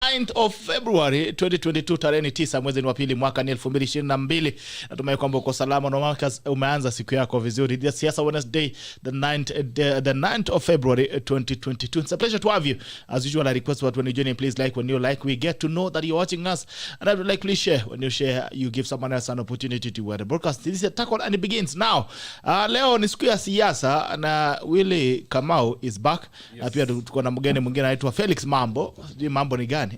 9th of February 2022, tarehe 9 mwezi wa pili mwaka 2022. Natumai kwamba uko salama na mwaka umeanza siku yako vizuri. This is Siasa Wednesday, the 9th of February 2022. It's a pleasure to have you. As usual, I request that when you join in, please like. When you like, we get to know that you're watching us. And I would like, please share. When you share, you give someone else an opportunity to wear the broadcast. This is a tackle and it begins now. Leo ni siku ya siasa na WILLIE KAMAU is back. Yes. Na pia tuko na mgeni mwingine anaitwa FELIX MAMBO. Sijui mambo ni gani?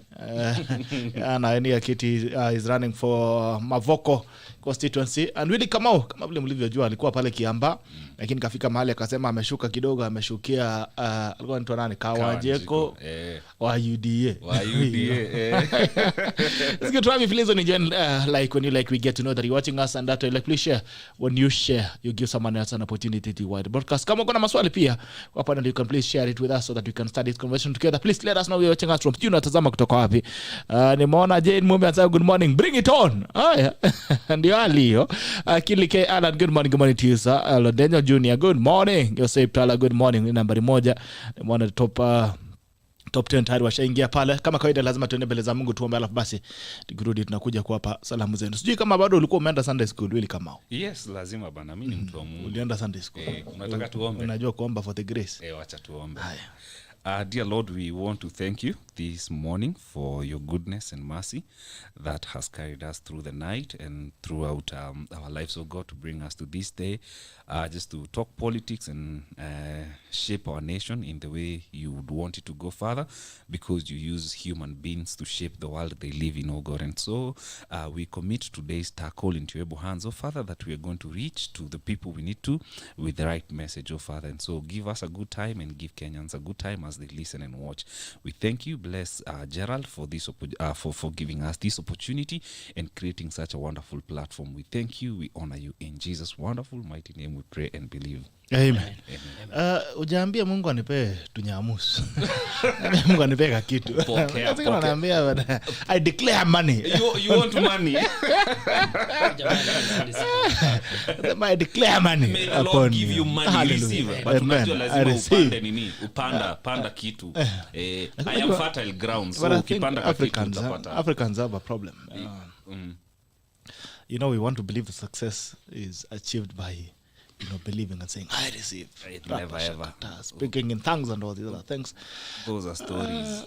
Na nia kiti is running for MAVOKO constituency. And WILLIE KAMAU, kama vile mlivyojua, alikuwa pale Kiamba, lakini kafika mahali akasema ameshuka kidogo, ameshukia alikuwa anaitwa nani, Kawajeko wa UDA. Let's get to have you, please, when you join, like when you like, we get to know that you're watching us, and that like, please share. When you share, you give someone else an opportunity to watch the broadcast. Kama kuna maswali pia kwa panel, you can please share it with us so that we can start this conversation together. Please let us know where you're watching us from. Unatazama kutoka wapi? Nimeona Jane Mumbi anasema good morning, bring it on. Haya ndio alio. Kilike Alan, good morning to you sir. Lodenyo Junior, good morning. Joseph Tala, good morning. Ni nambari 1. Nimeona top 10 tayari washaingia pale. Kama kawaida lazima tuende mbele za Mungu tuombe, alafu basi tukirudi tunakuja kuwapa salamu zenu. Sijui kama bado ulikuwa umeenda Sunday school WILLIE KAMAU. Yes, lazima bana, mimi ni mtu wa Mungu. Ulienda Sunday school. Unataka tuombe? Unajua kuomba for the grace. Acha tuombe. Dear Lord, we want to thank you this morning for your goodness and mercy that has carried us through the night and throughout our lives, oh God, to bring us to this day, just to talk politics and shape our nation in the way you would want it to go, Father, because you use human beings to shape the world they live in, oh God. And so we commit today's tackle into your able hands, oh Father, that we are going to reach to the people we need to with the right message, oh Father. And so give us a good time and give Kenyans a good time as they listen and watch. We thank you. Bless Gerald for this for giving us this opportunity and creating such a wonderful platform. We thank you. We honor you. In Jesus' wonderful mighty name we pray and believe. Amen. Ujaambia Mungu anipe tunyamusu. Mungu anipe kitu. Nataka naambia I declare money. You want money? I declare money. May the Lord give you money, receive. But unajua lazima upande nini? Panda kitu. I am fertile ground, so ukipanda Africans have a problem. You know, we want to believe the success is achieved by believing and saying, I receive. Never ever. Speaking in tongues and all these other things. Those are stories.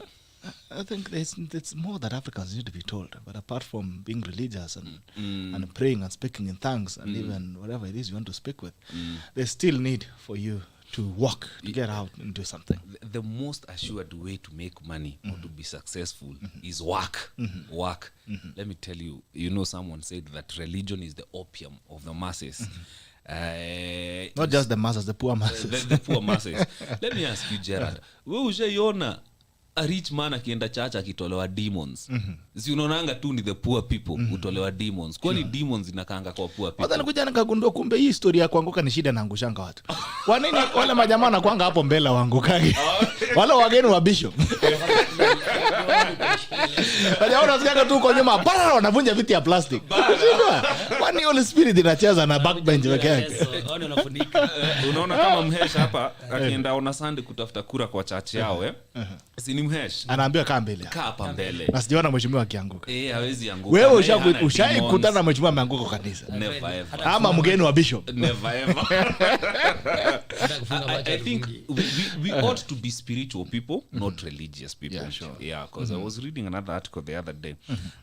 I think it's more that Africans need to be told. But apart from being religious and praying and speaking in tongues and even whatever it is you want to speak with, there's still need for you to walk, to get out and do something. The most assured way to make money or to be successful is work. Work. Let me tell you, someone said that religion is the opium of the masses. Not just the masses, the poor masses. The poor masses. Let me ask you, Gerard. Wewe ushaiona a rich man akienda church akitolewa demons? Si unaonanga tu ni the poor people utolewa demons. Kwani demons inakaanga kwa poor people? Hata nikuja nikagundua kumbe hii story ya kuanguka ni shida na angushanga watu. Kwa nini wale majamaa na kuanga hapo mbele waangukage? Wale wageni wa bishop. Wajaona wasikia tu kwa nyuma, bana wanavunja viti ya plastic. Kwani Holy Spirit inacheza na backbench peke yake? Unaona kama mhesha hapa akienda ona Sunday kutafuta kura kwa church yao si ni mhesh anaambiwa kaa mbele, kaa hapa mbele, na sijaona mheshimiwa akianguka. Hawezi anguka. Wewe ushaikutana na mheshimiwa ameanguka kwa kanisa? Never ever. Ama mgeni wa bishop? Never ever. I think we ought to be spiritual people, not religious people. Yeah, sure. Yeah, because I was reading another article the other day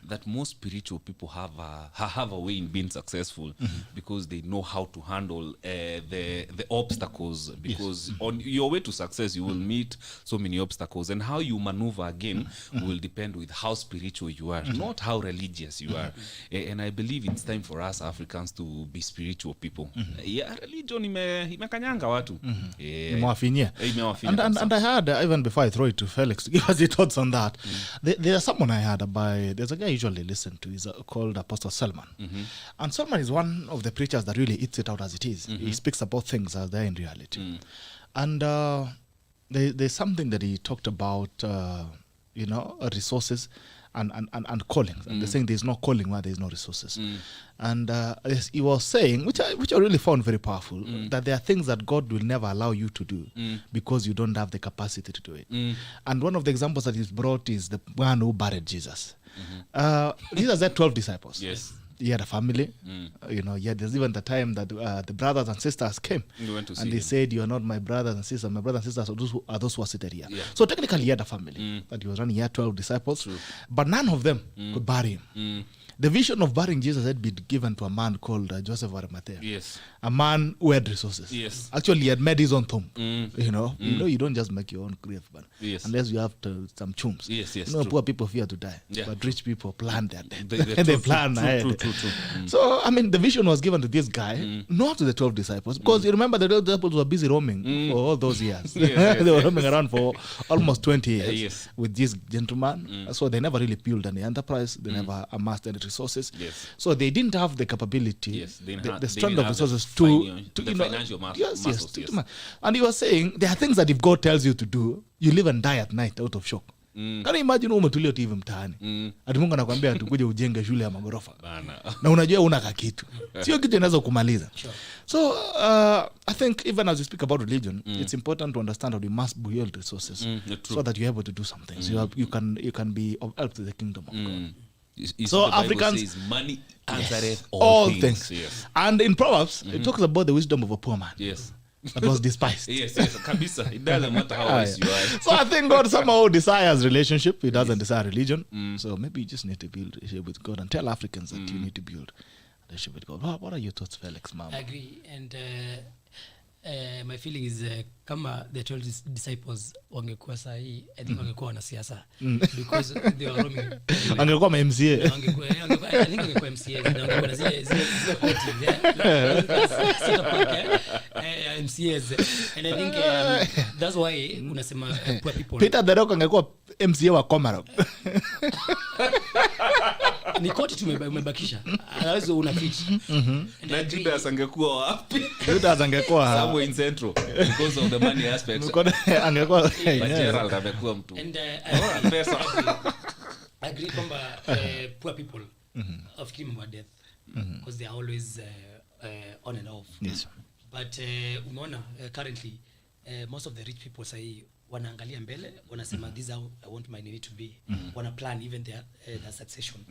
that most spiritual people have a way in being successful because they know how to handle the obstacles, because on your way to success you will meet so many obstacles, and how you maneuver again will depend with how spiritual you are, not how religious you are. And I believe it's time for us Africans to be spiritual people. Yeah, religion imekanyanga watu. Imewafinyia. And I heard, even before I throw it to Felix to give us his thoughts on that, there's someone I heard there's a guy I usually listen to, he's called Apostle Selman. And Selman is one of the preachers that really eats it out as it is. He speaks about things as they're in reality. And there's something that he talked about resources and callings. And they're saying there's no calling where there's no resources. And as he was saying, which I really found very powerful, that there are things that God will never allow you to do because you don't have the capacity to do it. And one of the examples that he's brought is the one who buried Jesus. Jesus had 12 disciples. Yes. He had a family. There's even the time that the brothers and sisters came and they said, "You are not my brothers and sisters. My brothers and sisters are those who are seated here." Yeah. So technically he had a family that he was running. He had 12 disciples. True. But none of them could bury him. The vision of burying Jesus had been given to a man called Joseph of Arimathea. Yes. A man who had resources. Yes. Actually, he had made his own tomb. You don't just make your own grave, but unless you have some tombs. Yes. Poor people fear to die, but rich people plan their death. They plan ahead. True. So, the vision was given to this guy, not to the 12 disciples, because you remember the 12 disciples were busy roaming for all those years. They were roaming around for almost 20 years with this gentleman. So they never really built any enterprise. They never amassed any resources. Yes. So they didn't have the capability, the strength of resources to financial muscles. And he was saying there are things that if God tells you to do, you live and die at night out of shock. Can you imagine umetulia TV mtaani? Ati Mungu anakuambia tukuje ujenge shule ya magorofa. Na unajua una kakitu. Sio kitu inaweza kumaliza. So I think even as we speak about religion, it's important to understand that we must build resources so that you're able to do something. So you can be of help to the kingdom of God. So Africans says money answereth all things. Yes. And in Proverbs, it talks about the wisdom of a poor man. Yes. That was despised. Yes, kabisa. It doesn't matter how wise you are. So I think God somehow desires relationship. He doesn't desire religion. So maybe you just need to build a relationship with God and tell Africans that you need to build a relationship with God. What are your thoughts, Felix, Mama? I agree. And my feeling is kama the 12 disciples wangekuwa sahi, I think wangekuwa wanasiasa because they were roaming. Angekuwa MCA. I think wangekuwa MCA na wangekuwa na zile koti MCAs. And I think that's why unasema poor people. Peter the Rock angekuwa MCA wa Komarok. Ni koti tumebakisha. Alazo una fit. Na Judas angekuwa wapi? Judas angekuwa somewhere in Central because of the money aspect. Angekuwa Gerald amekuwa mtu. And pesa. I agree kwamba poor people of mambo death because they are always on and off. Yes. But umeona currently most of the rich people say wanaangalia mbele, wanasema this is how I want my name to be. Wana plan even their succession.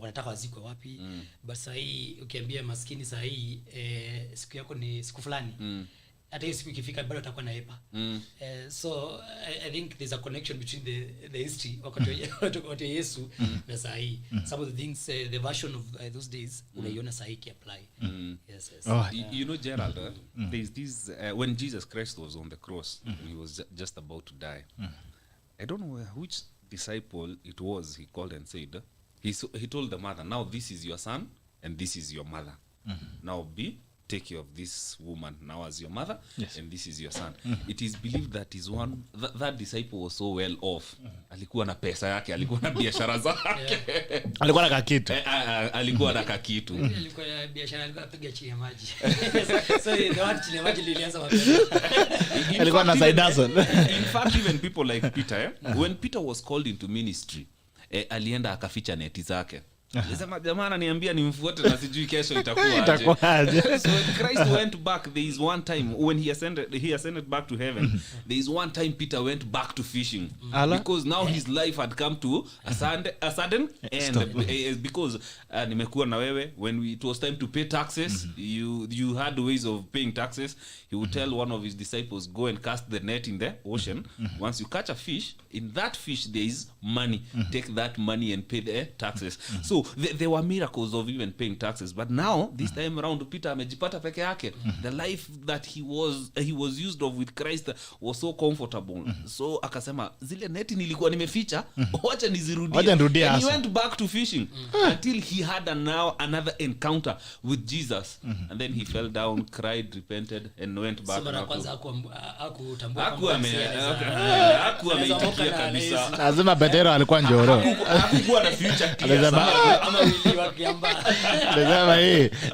Wanataka wazikwe wapi. But sahi ukiambia maskini sahi siku yako ni siku fulani. Hata hiyo siku ikifika bado utakuwa na hepa. So I think there's a connection between the history wakati Yesu na sahi. Some of the things the version of those days unaiona sahi ki apply. Yes. You know, Gerald, there's this when Jesus Christ was on the cross, he was just about to die. I don't know which disciple it was he called and said, he told the mother, now this is your son and this is your mother. Now take care of this woman now as your mother, and this is your son. It is believed that that disciple was so well off. Alikuwa na pesa yake, alikuwa na biashara zake. Alikuwa na kakitu. Alikuwa na kakitu. Alikuwa na biashara, alikuwa apiga chini ya maji. So the word chini ya maji lilianza mapema. Alikuwa na side hustle. In fact, even people like Peter, when Peter was called into ministry, alienda akaficha neti zake. Sema jamaa niambia nimfuate na sijui kesho itakuwaje. So Christ went back. There is one time when he ascended back to heaven. There is one time Peter went back to fishing because now his life had come to a sudden end. Because nimekuwa na wewe, when it was time to pay taxes, you had ways of paying taxes. He would tell one of his disciples, go and cast the net in the ocean. Once you catch a fish, in that fish there is money. Take that money and pay the taxes. So there were miracles of even paying taxes, but now this time around Peter amejipata peke yake. The life that he was used of with Christ was so comfortable. So akasema zile neti nilikuwa nimeficha, wacha nizirudie. And he went back to fishing until he had another encounter with Jesus. And then he fell down, cried, repented, and went back. Sasa kwanza hakutambua hakuwa ameitikia kabisa. Lazima Petero alikuwa njoro. Hakuwa na future clear. ama Willie wakiamba. Nasema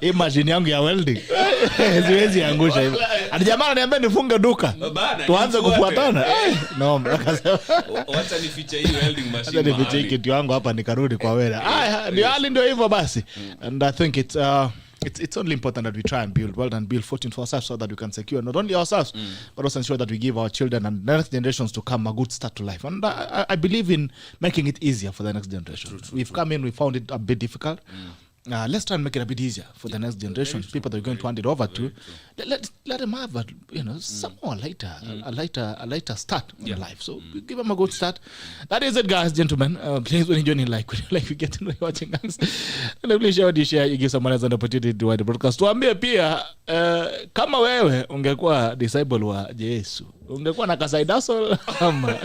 hii machine yangu ya welding siwezi angusha hivyo. Hadi jamaa ananiambia nifunge duka. Tuanze kufuatana. No, akasema wacha nifiche hii welding machine. Hata nifiche kitu yangu hapa nikarudi kwa wera. Ndio hali ndio hivyo basi. And I think it's only important that we try and build fortune for ourselves so that we can secure not only ourselves but also ensure that we give our children and the next generations to come a good start to life. And I believe in making it easier for the next generation. We've come in, we found it a bit difficult. Let's try and make it a bit easier for the next generation, people that we're going to hand it over to. Let them have some more a lighter start in life. So give them a good start. That is it, guys, gentlemen. Please, when you join in, like we get to know you watching us. And please share, you give someone else an opportunity to watch the broadcast. Tuambie pia kama wewe ungekuwa disciple wa Yesu, ungekuwa na kasaidaso ama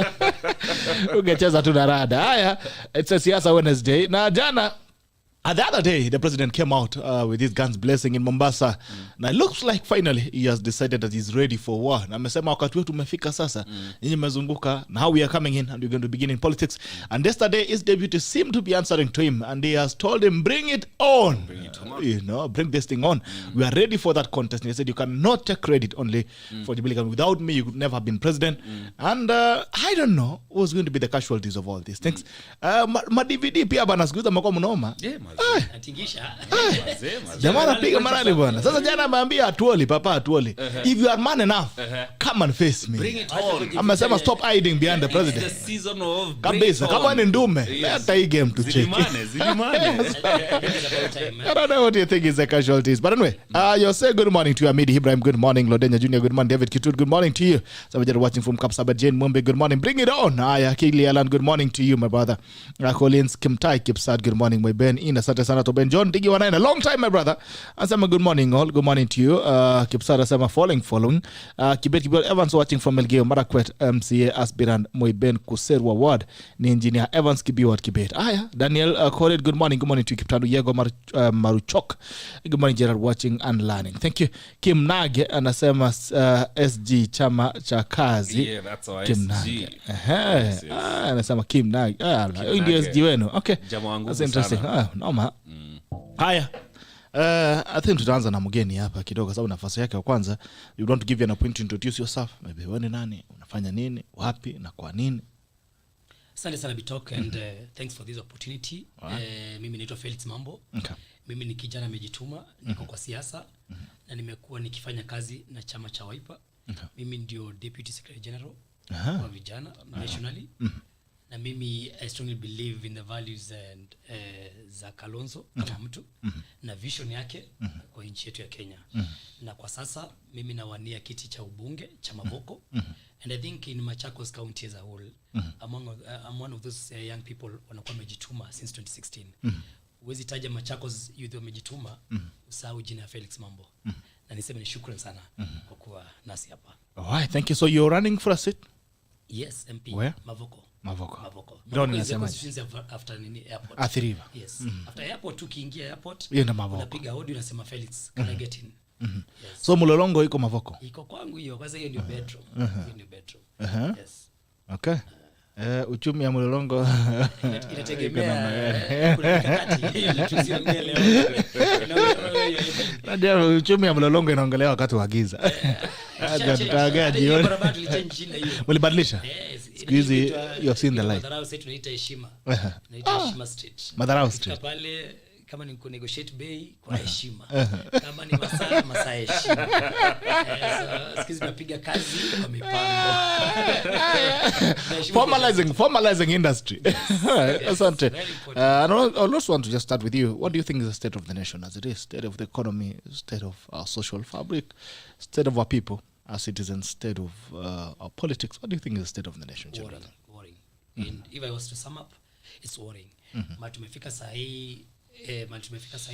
ungecheza tu na rada. Haya, it's a Siasa Wednesday. Na jana the other day, the president came out with his guns blazing in Mombasa. Now it looks like finally he has decided that he's ready for war. Na amesema wakati wetu umefika sasa. Nyinyi mmezunguka. Now we are coming in and we're going to begin in politics. And yesterday his deputy seemed to be answering to him and he has told him, bring it on. Bring this thing on. We are ready for that contest. And he said, you cannot take credit only for the Jubilee. Without me, you could never have been president. And I don't know what's going to be the casualties of all these things. Ma-DVD pia bana sikuiza mako mnoma. Atingisha. Jamaa anapiga marali bwana. Sasa jana ameambia Atuoli, papa Atuoli, if you are man enough, come and face me. Bring it on. Amesema stop hiding behind the president. It's the season of Kabisa, kama ni ndume, leta hii game to check. Zilimane. I don't know what you think is the casualties. But anyway, you'll say good morning to Amidi Ibrahim, good morning. Lodenya Jr., good morning. David Kitut, good morning to you. Somebody watching from Kapsabet, Jane Mumbe, good morning. Bring it on. Kili Alan, good morning to you, my brother. Collins Kimtai Kipsat, good morning. My Ben Ina Sante Sana to Ben John Digi Wanaina, long time, my brother. Asema good morning all, good morning to you. Kipsat Asema following. Kibet Evans watching from Elgeyo Marakwet, MCA aspirant Moi Ben Kuserwa Ward, ni engineer Evans Kibiwat Kibet. Daniel Khaled, good morning to you. Kiptandu Yego Maruchok, good morning Gerald watching and learning. Thank you. Kim Nage anasema SG chama cha kazi. Yeah, that's our Kim SG. Nage. Anasema Kim Nage. Ndio SG wenu. Okay. That's interesting. Noma. Haya. I think tutaanza na mgeni hapa kidogo sababu nafasi yake ya kwanza. You want to give you an opportunity to introduce yourself. Maybe wewe ni nani? Unafanya nini? Wapi na kwa nini? Asante sana Bitok and thanks for this opportunity. Mimi naitwa Felix Mambo. Okay. Mimi ni kijana amejituma, niko kwa siasa na nimekuwa nikifanya kazi na chama cha Wiper. Mimi ndio Deputy Secretary General wa vijana nationally. Na mimi I strongly believe in the values and za Kalonzo kama mtu na vision yake kwa nchi yetu ya Kenya. Na kwa sasa mimi nawania kiti cha ubunge cha MAVOKO. And I think in Machakos County as a whole, I'm one of those young people wanakuwa wamejituma since 2016. Uwezi taja Machakos youth wamejituma usahau jina Felix Mambo. Na niseme ni shukrani sana kwa kuwa nasi hapa. Alright, thank you. So you're running for a seat? Yes, MP. Where? MAVOKO. Ground inasema after nini airport. Athiriva. Yes. After airport ukiingia airport, hiyo ndo MAVOKO. unapiga hodi unasema Felix, can I get in? Yes. So Mlolongo iko MAVOKO. Iko kwangu hiyo, kwanza hiyo ndio bedroom. Hiyo ndio bedroom. Yes. Okay. Uchumi ya Mlolongo inategemea kuna mikakati hiyo tusiongee leo. Ndio uchumi ya Mlolongo inaongelewa wakati wa giza. Tutaga jioni. Ulibadilisha? Siku hizi you have seen the light. Madharau sasa tunaita heshima. Tunaita heshima street. Madharau street. Pale kama ni negotiate bei kwa heshima. Kama ni masaa heshima. Sikizi tunapiga kazi kwa mipango. Formalizing industry. Asante. And I also want to just start with you. What do you think is the state of the nation as it is? State of the economy, state of our social fabric, state of our people, our citizens, state of our politics. What do you think is the state of the nation? Worrying. And if I was to sum up, it's worrying. Tumefika sahi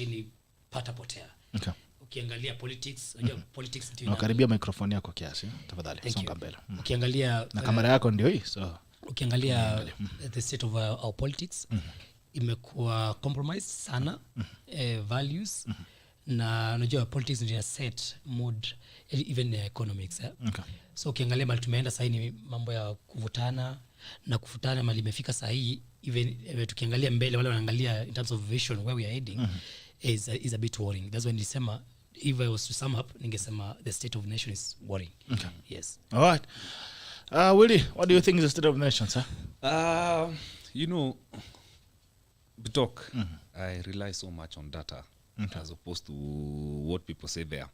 ni pata potea. Okay. Ukiangalia politics, unajua politics ndio. Nakaribia microphone yako kiasi, tafadhali. Songa mbele. Ukiangalia na kamera yako ndio hii. So ukiangalia the state of our politics imekuwa compromise sana values na unajua politics ndio set mood even economics. Okay. So ukiangalia mali tumeenda sasa ni mambo ya kuvutana, na kufutana mali imefika saa hii, even tukiangalia mbele, wale wanaangalia in terms of vision where we are heading, is a bit worrying. That's when nilisema, if I was to sum up, ningesema the state of the nation is worrying. Okay. Yes. All right. Willie, what do you think is the state of the nation, sir? You know, Bitok, I rely so much on data as opposed to what people say there.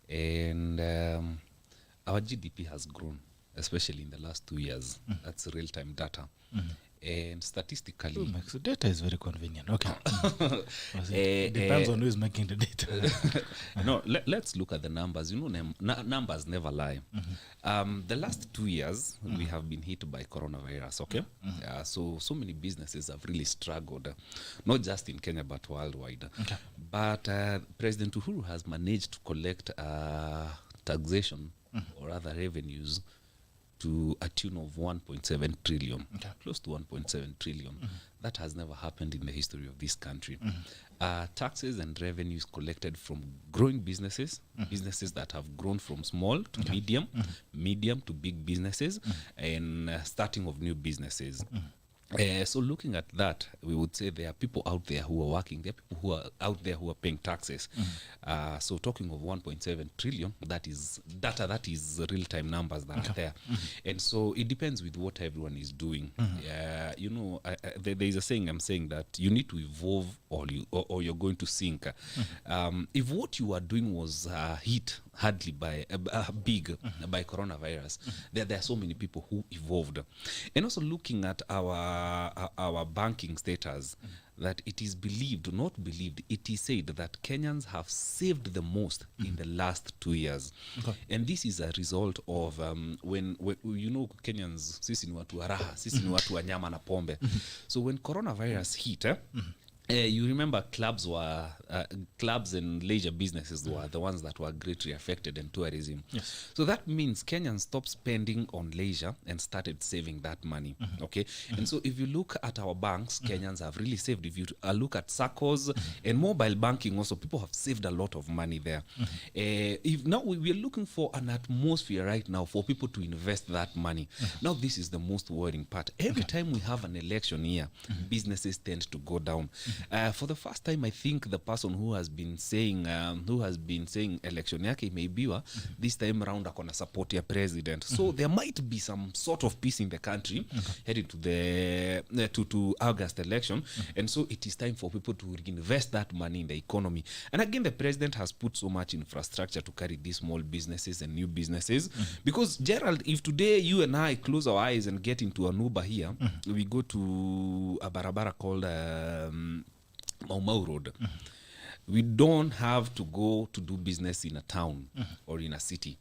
And our GDP has grown, especially in the last 2 years. That's real-time data. And statistically... So data is very convenient. Okay. It depends on who is making the data. No, let's look at the numbers. You know, numbers never lie. The last 2 years, we have been hit by coronavirus, okay? So many businesses have really struggled, not just in Kenya, but worldwide. Okay. But President Uhuru has managed to collect taxation, or other revenues, to a tune of 1.7 trillion, close to 1.7 trillion. That has never happened in the history of this country. Taxes and revenues collected from growing businesses, businesses that have grown from small to medium, medium to big businesses, and starting of new businesses. So looking at that, we would say there are people out there who are working, there are people who are out there who are paying taxes. So talking of 1.7 trillion, that is data, that is real-time numbers that are there. And so it depends with what everyone is doing. You know, there is a saying, I'm saying that you need to evolve or you're going to sink. If what you are doing was hit hardly by big by coronavirus, there are so many people who evolved. And also looking at our banking status, that it is believed, not believed, it is said that Kenyans have saved the most in the last 2 years. And this is a result of when you know, Kenyans, sisi ni watu wa raha, sisi ni watu wa nyama na pombe. So when coronavirus hit, you remember clubs and leisure businesses were the ones that were greatly affected, and tourism. Yes. So that means Kenyans stopped spending on leisure and started saving that money. Okay. And so if you look at our banks, Kenyans have really saved. If you look at SACCOs and mobile banking also, people have saved a lot of money there. If now we are looking for an atmosphere right now for people to invest that money. Now this is the most worrying part. Every time we have an election year, businesses tend to go down. For the first time, I think the person who has been saying election yake imeibiwa, this time around akona support ya president. So there might be some sort of peace in the country heading to the to August election. And so it is time for people to invest that money in the economy. And again, the president has put so much infrastructure to carry these small businesses and new businesses. Because Gerald, if today you and I close our eyes and get into an Uber here, we go to a barabara called MAMBO Road. We don't have to go to do business in a town or in a city.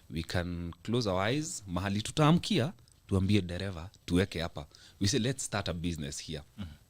We can close our eyes, mahali tutaamkia, tuambie dereva, tuweke hapa. We say, let's start a business here.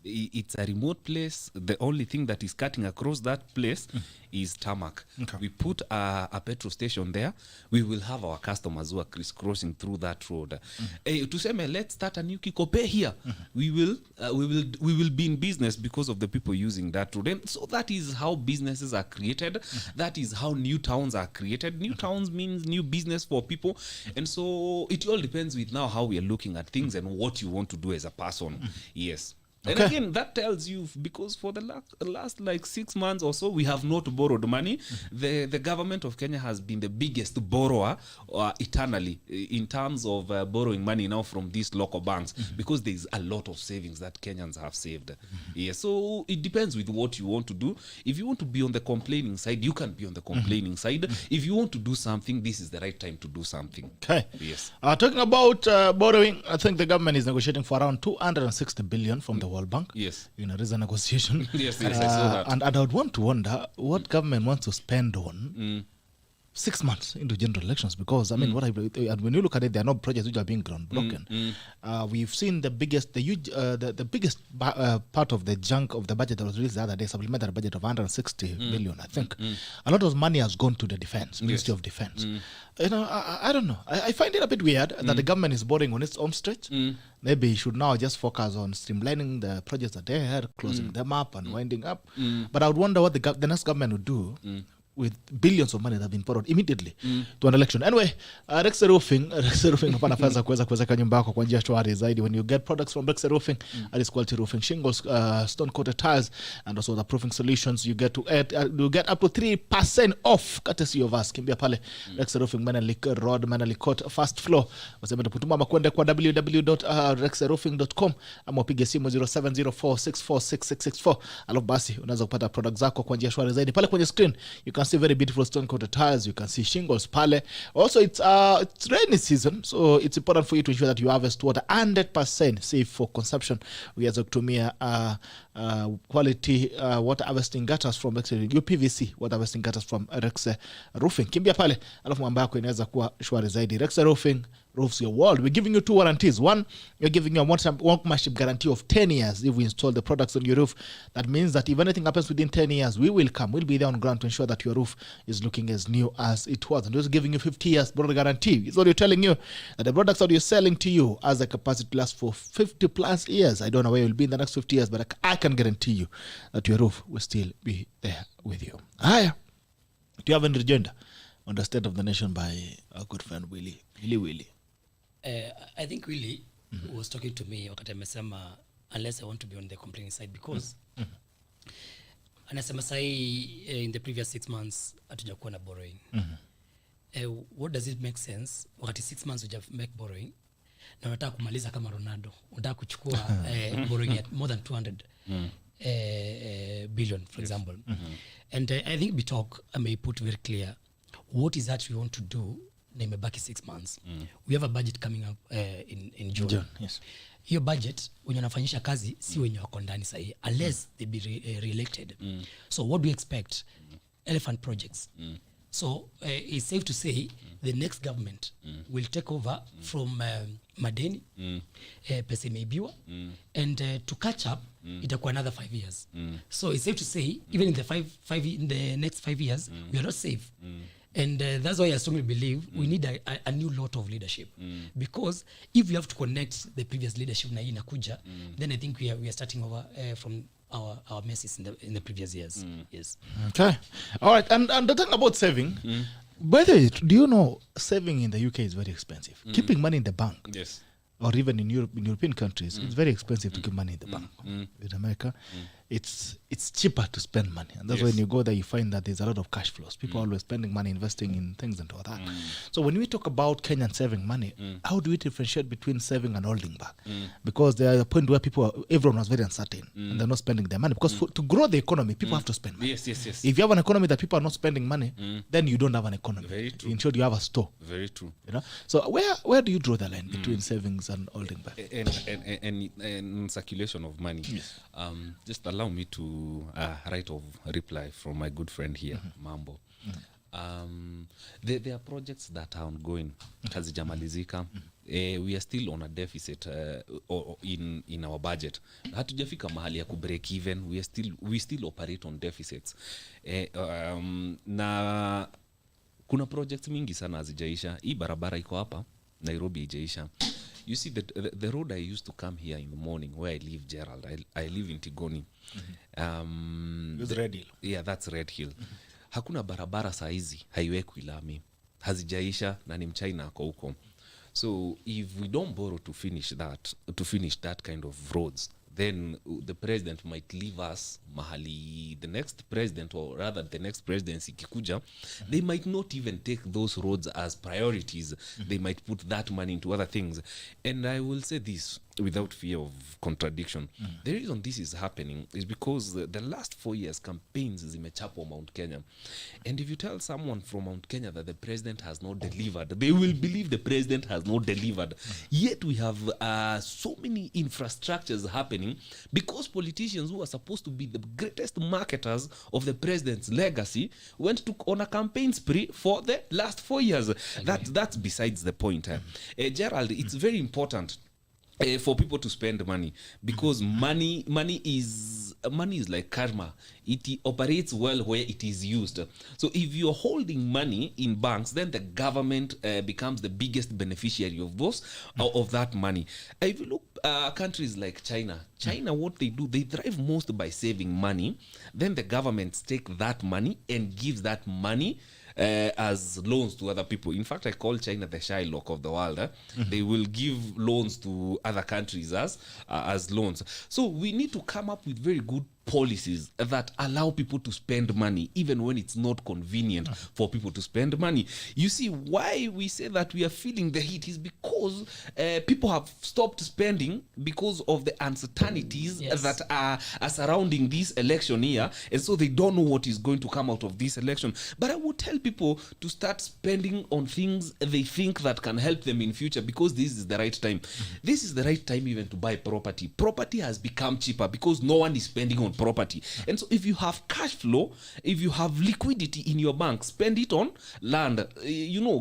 It's a remote place. The only thing that is cutting across that place is tarmac. We put a petrol station there. We will have our customers who are crisscrossing through that road. Tuseme, let's start a new Kikope here. We will be in business because of the people using that road. And so that is how businesses are created. That is how new towns are created. New towns means new business for people. And so it all depends with now how we are looking at things and what you want to do as a person. Yes. And again, that tells you, because for the last like 6 months or so, we have not borrowed money. The government of Kenya has been the biggest borrower eternally in terms of borrowing money now from these local banks, because there is a lot of savings that Kenyans have saved. Yeah, so it depends with what you want to do. If you want to be on the complaining side, you can be on the complaining side. If you want to do something, this is the right time to do something. Okay. Yes. Talking about borrowing, I think the government is negotiating for around 260 billion from the World Bank. Yes. In a recent negotiation. Yes, I saw that. And I would want to wonder what government wants to spend on 6 months into general elections, because I mean, when you look at it, there are no projects which are being groundbroken. We've seen the biggest part of the junk of the budget that was released the other day, supplementary budget of 160 billion, I think. A lot of money has gone to the defense, Ministry of Defense. You know, I don't know. I find it a bit weird that the government is borrowing on its own stretch. Maybe it should now just focus on streamlining the projects that they had, closing them up and winding up. But I would wonder what the next government would do with billions of money that have been borrowed immediately to an election. Anyway, Rex Roofing hapana fedha kuweza nyumba yako kwa njia shwari zaidi when you get products from Rex Roofing, that is quality roofing shingles, stone coated tiles, and also the proofing solutions. You get up to 3% off courtesy of us. Kimbia pale Rex Roofing, Manali Road, Manali Court, first floor. Wasema tuputuma makwende kwa www.rexroofing.com ama upige simu 0704646664. Alafu basi unaweza kupata products zako kwa njia shwari zaidi. Pale kwenye screen you can see very beautiful stone coated tiles, you can see shingles pale. Also it's rainy season, so it's important for you to ensure that you harvest water 100% safe for consumption. Uweze kutumia quality water harvesting gutters from UPVC water harvesting gutters from Rex Roofing. Kimbia pale alafu mambo yako inaweza kuwa shwari zaidi. Rex Roofing roofs your world. We're giving you 2 warranties. One, you're giving you a workmanship guarantee of 10 years if we install the products on your roof. That means that if anything happens within 10 years, we'll be there on ground to ensure that your roof is looking as new as it was. And we're giving you 50 years product guarantee. It's what you're telling you, that the products that you're selling to you has a capacity to last for 50 plus years. I don't know where you'll be in the next 50 years, but I can guarantee you that your roof will still be there with you. Hiya. Do you have any agenda on the state of the nation by our good friend Willie? I think Willie was talking to me wakati amesema unless I want to be on the complaining side because anasema sahi in the previous 6 months hatujakuwa na borrowing. What does it make sense wakati 6 months uja make borrowing na unataka kumaliza kama Ronaldo, unataka kuchukua borrowing at more than 200 billion for example. And I think Bitok may put very clear what is that we want to do na imebaki 6 months. We have a budget coming up in June. Yes. Hiyo budget wenye wanafanyisha kazi si wenye wako ndani sahi unless they be re-elected. So what do we expect? Elephant projects. So it's safe to say the next government will take over from madeni, pesa imeibiwa, and to catch up itakuwa another 5 years. So it's safe to say even in the next 5 years we are not safe. And that's why I strongly believe we need a new lot of leadership. Because if we have to connect the previous leadership na hii inakuja, then I think we are starting over from our messes in the previous years. Yes. Okay. All right. And the thing about saving, by the way, do you know saving in the UK is very expensive? Keeping money in the bank. Yes. Or even in European countries, it's very expensive to keep money in the bank. In America, it's cheaper to spend money, and that's when you go there, you find that there's a lot of cash flows. People are always spending money, investing in things and all that. So when we talk about Kenyan saving money, how do we differentiate between saving and holding back? Because there are a point where everyone was very uncertain, and they're not spending their money. Because to grow the economy, people have to spend money. Yes. If you have an economy that people are not spending money, then you don't have an economy. Very true. In short, you have a store. Very true. You know. So where do you draw the line between savings and holding back? And circulation of money. Yes. Just allow me to write of reply from my good friend here, MAMBO. There are projects that are ongoing. Hazijamalizika. We are still on a deficit in our budget. Hatujafika mahali ya kubreak even. We still operate on deficits. Na kuna projects mingi sana hazijaisha. Hii barabara iko hapa Nairobi haijaisha. You see the road I used to come here in the morning where I live, Gerald. I live in Tigoni. With Red Hill. Yeah, that's Red Hill. Hakuna barabara saa hizi haiwekwi lami. Hazijaisha na ni mchina ako huko. So if we don't borrow to finish that kind of roads, then the president might leave us mahali the next president, or rather the next presidency kikuja, they might not even take those roads as priorities. They might put that money into other things. And I will say this without fear of contradiction. The reason this is happening is because the last 4 years campaigns zimechapo Mount Kenya. And if you tell someone from Mount Kenya that the president has not delivered, they will believe the president has not delivered. Yet we have so many infrastructures happening because politicians who are supposed to be the greatest marketers of the president's legacy went on a campaign spree for the last 4 years. That's besides the point. Gerald, it's very important for people to spend money because money is like karma. It operates well where it is used. So if you're holding money in banks, then the government becomes the biggest beneficiary of that money. If you look countries like China, what they do, they thrive most by saving money. Then the governments take that money and gives that money as loans to other people. In fact, I call China the Shylock of the world. They will give loans to other countries as loans. So we need to come up with very good policies that allow people to spend money even when it's not convenient for people to spend money. You see, why we say that we are feeling the heat is because people have stopped spending because of the uncertainties that are surrounding this election year, and so they don't know what is going to come out of this election. But I would tell people to start spending on things they think that can help them in future, because this is the right time. This is the right time even to buy property. Property has become cheaper because no one is spending on property. And so if you have cash flow, if you have liquidity in your bank, spend it on land.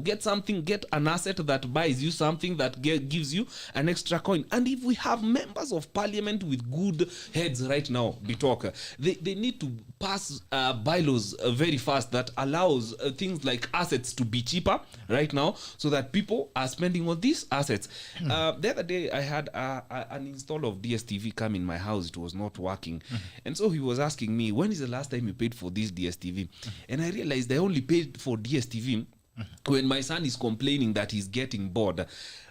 Get something, get an asset that buys you something that gives you an extra coin. And if we have members of parliament with good heads right now, Bitok, they need to pass bylaws very fast that allows things like assets to be cheaper right now, so that people are spending on these assets. The other day I had an install of DSTV come in my house. It was not working. And so he was asking me, when is the last time you paid for this DSTV? And I realized I only paid for DSTV when my son is complaining that he's getting bored.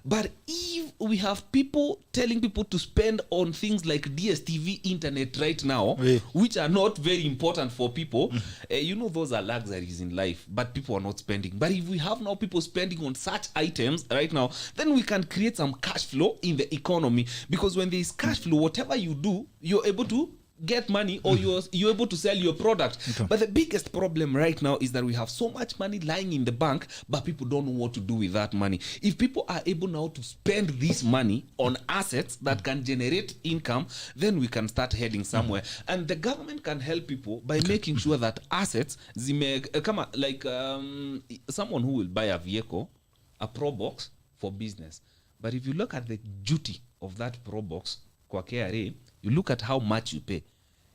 But if we have people telling people to spend on things like DSTV internet right now, which are not very important for people, those are luxuries in life, but people are not spending. But if we have now people spending on such items right now, then we can create some cash flow in the economy. Because when there is cash flow, whatever you do, you're able to get money, or you're able to sell your product. But the biggest problem right now is that we have so much money lying in the bank, but people don't know what to do with that money. If people are able now to spend this money on assets that can generate income, then we can start heading somewhere. And the government can help people by making sure that assets like someone who will buy a vehicle, a Pro Box for business. But if you look at the duty of that Pro Box kwa KRA, you look at how much you pay,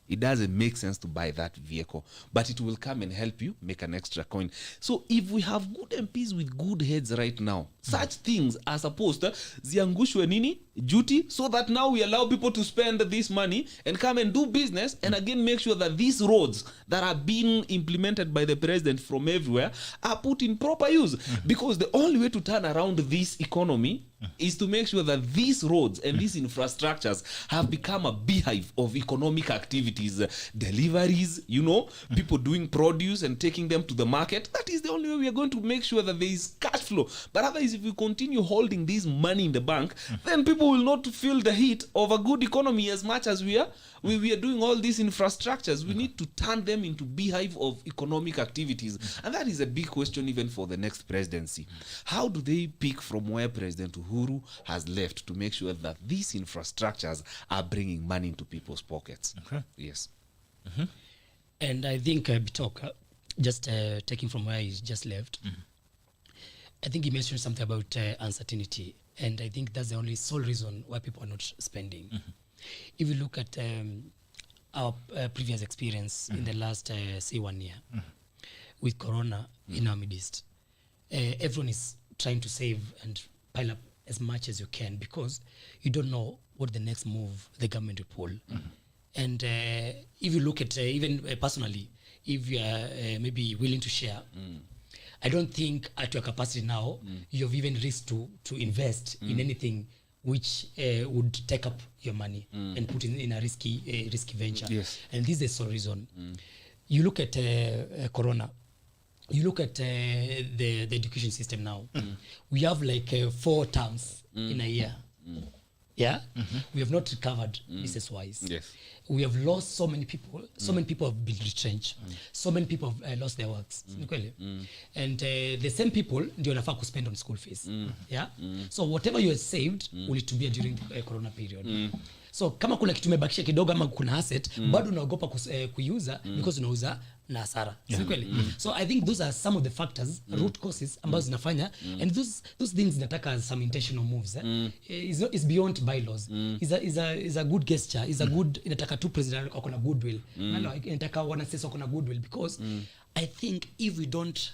it doesn't make sense to buy that vehicle, but it will come and help you make an extra coin. So if we have good MPs with good heads right now, such things are supposed to ziangushwe nini duty, so that now we allow people to spend this money and come and do business, and again make sure that these roads that are being implemented by the president from everywhere are put in proper use. Because the only way to turn around this economy is to make sure that these roads and these infrastructures have become a beehive of economic activities, deliveries, people doing produce and taking them to the market. That is the only way we are going to make sure that there is cash flow. But otherwise, if we continue holding this money in the bank, then people will not feel the heat of a good economy as much as we are doing all these infrastructures. We need to turn them into beehive of economic activities. And that is a big question even for the next presidency. How do they pick from where President Uhuru has left to make sure that these infrastructures are bringing money into people's pockets? Yes. And I think Bitok, just taking from where he just left, I think he mentioned something about uncertainty. And I think that's the only sole reason why people are not spending. If you look at our previous experience in the last, say, 1 year, with Corona in our midst, everyone is trying to save and pile up as much as you can, because you don't know what the next move the government will pull. And if you look at, even personally, if you are maybe willing to share, I don't think at your capacity now, you've even risked to invest in anything which would take up your money and put in a risky venture. Yes. And this is the sole reason. You look at Corona, you look at the education system now. We have like 4 terms in a year. We have not recovered business-wise. Yes. We have lost so many people. So many people have been retrenched. So many people have lost their works. And the same people ndio wanafaa kuspend on school fees. So whatever you have saved ulitumia during the corona period. So kama kuna kitu umebakisha kidogo ama kuna asset, bado unaogopa kuiuza because unauza na hasara. So I think those are some of the factors, root causes ambazo zinafanya, and those things zinataka some intentional moves. It's beyond bylaws. Is a good gesture, is a good, inataka tu president wako na goodwill. Inataka wanasiasa wako na goodwill, because I think if we don't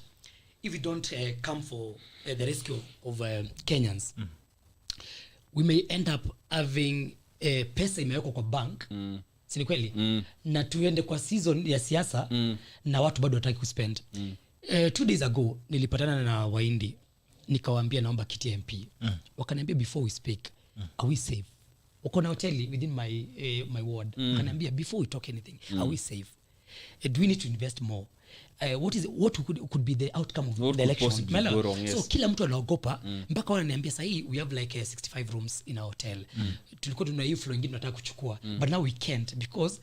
come for the rescue of Kenyans, we may end up having pesa imewekwa kwa bank si ni kweli na tuende kwa season ya siasa na watu bado wataki kuspend 2 days ago nilipatana na Waindi nikawaambia naomba kiti MP wakaniambia before we speak are we safe uko na hoteli within my ward wakaniambia before we talk anything are we safe do we need to invest more what could be the outcome of the election so kila mtu anaogopa mpaka wananiambia sahi we have like 65 rooms in our hotel tulikuwa tuna hiyo floor nyingine tunataka kuchukua but now we can't because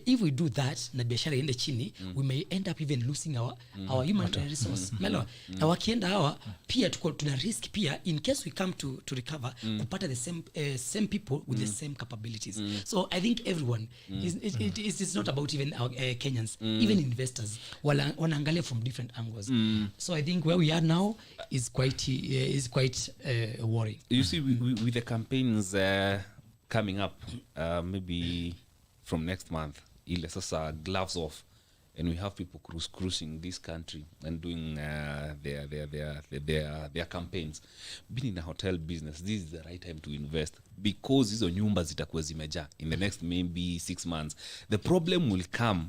if we do that na biashara iende chini we may end up even losing our human resource melo na wakienda hawa pia tuna risk pia in case we come to recover kupata the same people with the same capabilities so I think everyone is not about even our Kenyans even investors wanaangalia from different angles so I think where we are now is quite worrying. You see with the campaigns coming up maybe from next month ile sasa gloves off and we have people cruising this country and doing their campaigns. Being in a hotel business, this is the right time to invest because hizo nyumba zitakuwa zimejaa in the next maybe 6 months. The problem will come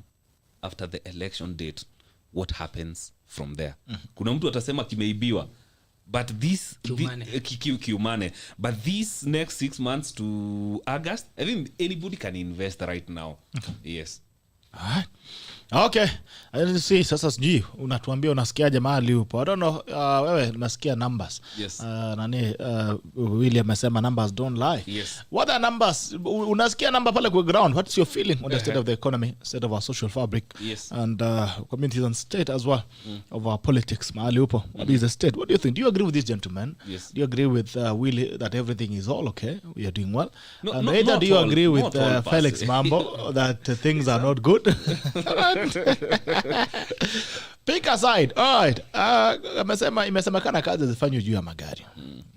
after the election date. What happens from there? Kuna mtu atasema kimeibiwa. But this Kiumane. But this next 6 months to August, I think anybody can invest right now. Yes. Alright. Okay. See, sasa sijui unatuambia unasikiaje mahali upo. I don't know wewe unasikia numbers. Yes. William amesema numbers don't lie. Yes. What are numbers? Unasikia number pale kwa ground. What's your feeling on the state of the economy, state of our social fabric yes. and communities and state as well of our politics mahali upo. What is the state? What do you think? Do you agree with this gentleman? Yes. Do you agree with Willie that everything is all okay? We are doing well? No, either do you agree with Felix Mambo that things are not good? Pick a side. All right. Imesemekana kazi zifanywe juu ya magari.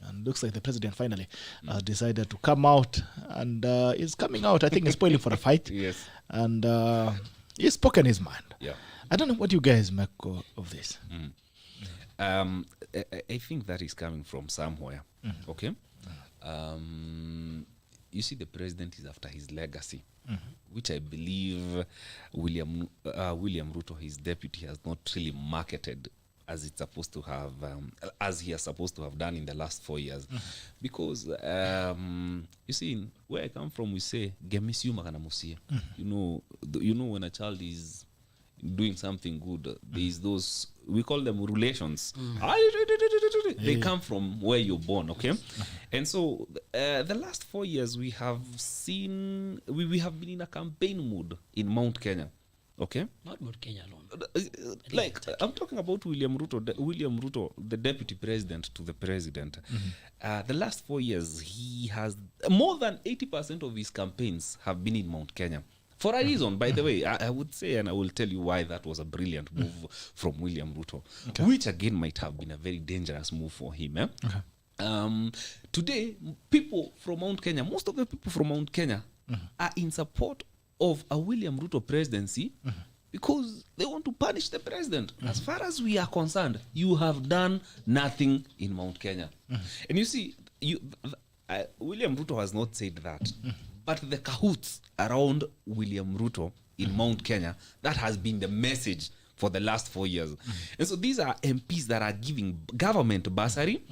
And looks like the president finally decided to come out and is coming out. I think he's spoiling for a fight. Yes. And he's spoken his mind. Yeah. I don't know what you guys make of this. I think that is coming from somewhere. Okay. You see, the president is after his legacy, which I believe William Ruto, his deputy, has not really marketed as it's supposed to have, as he is supposed to have done in the last 4 years. Because you see, where I come from, we say "Gemisiu makana musie." You know when a child is doing something good, there is those, we call them relations. They come from where you're born, okay? And so the last 4 years we have seen, we have been in a campaign mood in Mount Kenya, okay? Not about Kenya alone. Like I'm talking about William Ruto, the deputy president to the president. The last 4 years, he has more than 80% of his campaigns have been in Mount Kenya. For a reason, by the way, I would say, and I will tell you why that was a brilliant move from William Ruto, which again might have been a very dangerous move for him. Today, people from Mount Kenya, most of the people from Mount Kenya are in support of a William Ruto presidency because they want to punish the president. As far as we are concerned, you have done nothing in Mount Kenya. And you see, William Ruto has not said that. But the cahoots around William Ruto in Mount Kenya, that has been the message for the last 4 years. And so these are MPs that are giving government bursary,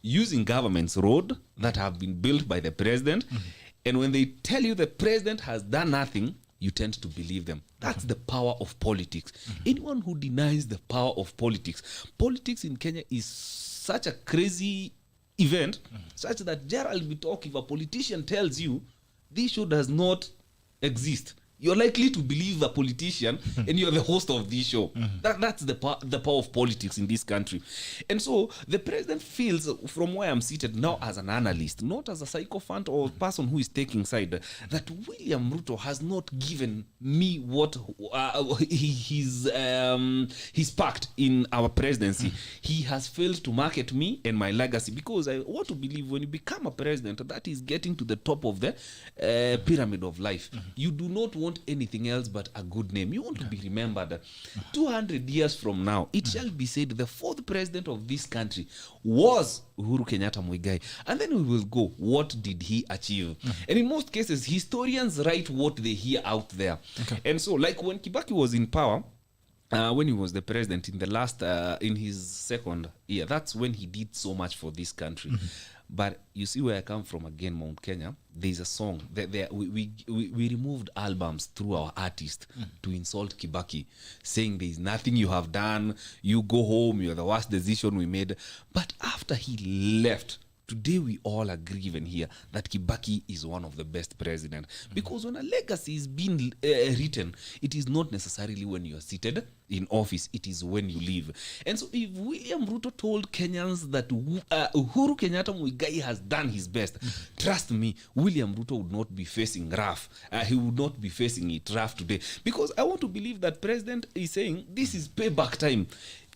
using government's road that have been built by the president. And when they tell you the president has done nothing, you tend to believe them. That's the power of politics. Anyone who denies the power of politics in Kenya is such a crazy event, such that Gerald Bitok, if a politician tells you this show does not exist, you're likely to believe a politician and you're the host of this show. That's the power of politics in this country. And so the president feels, from where I'm seated now as an analyst, not as a sycophant or person who is taking side, that William Ruto has not given me what he's packed in our presidency. He has failed to market me and my legacy, because I want to believe when you become a president, that is getting to the top of the pyramid of life. You do not want want anything else but a good name. You want to be remembered. 200 years from now, it shall be said the fourth president of this country was Uhuru Kenyatta Muigai. And then we will go, what did he achieve? And in most cases, historians write what they hear out there. And so, like when Kibaki was in power, when he was the president in the last, in his second year, that's when he did so much for this country. But you see where I come from again, Mount Kenya, there's a song. We removed albums through our artist to insult Kibaki, saying there's nothing you have done, you go home, you're the worst decision we made. But after he left, today we all agree even here that Kibaki is one of the best presidents. Because when a legacy is being written, it is not necessarily when you are seated in office, it is when you leave. And so if William Ruto told Kenyans that Uhuru Kenyatta Muigai has done his best, trust me, William Ruto would not be facing rough. He would not be facing it rough today. Because I want to believe that president is saying, this is payback time.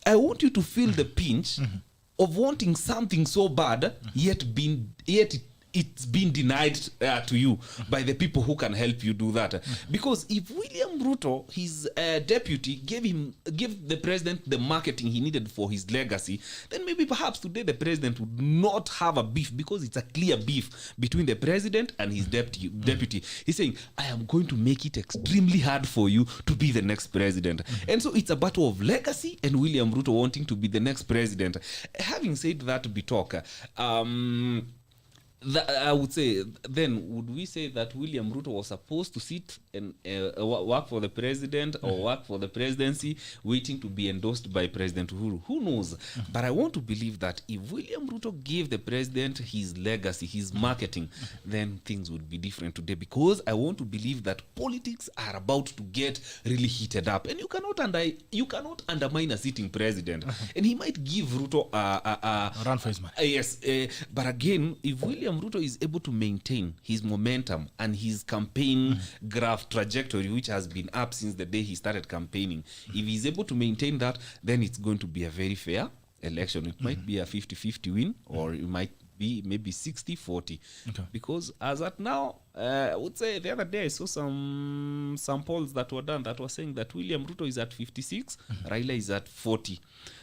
I want you to feel the pinch of wanting something so bad, yet it's been denied to you by the people who can help you do that. Because if William Ruto, his deputy, gave the president the marketing he needed for his legacy, then maybe perhaps today the president would not have a beef, because it's a clear beef between the president and his deputy. He's saying, I am going to make it extremely hard for you to be the next president. And so it's a battle of legacy and William Ruto wanting to be the next president. Having said that, Bitok, I would say, then would we say that William Ruto was supposed to sit and work for the president or work for the presidency, waiting to be endorsed by President Uhuru? Who knows? But I want to believe that if William Ruto gave the president his legacy, his marketing, then things would be different today. Because I want to believe that politics are about to get really heated up, and you cannot undermine a sitting president. And he might give Ruto a run for his money. Yes, but again, if William Ruto is able to maintain his momentum and his campaign graph trajectory, which has been up since the day he started campaigning, if he's able to maintain that, then it's going to be a very fair election. It might be a 50-50 win, or it might be maybe 60-40. Because as at now, I would say the other day I saw some polls that were done that were saying that William Ruto is at 56, Raila is at 40.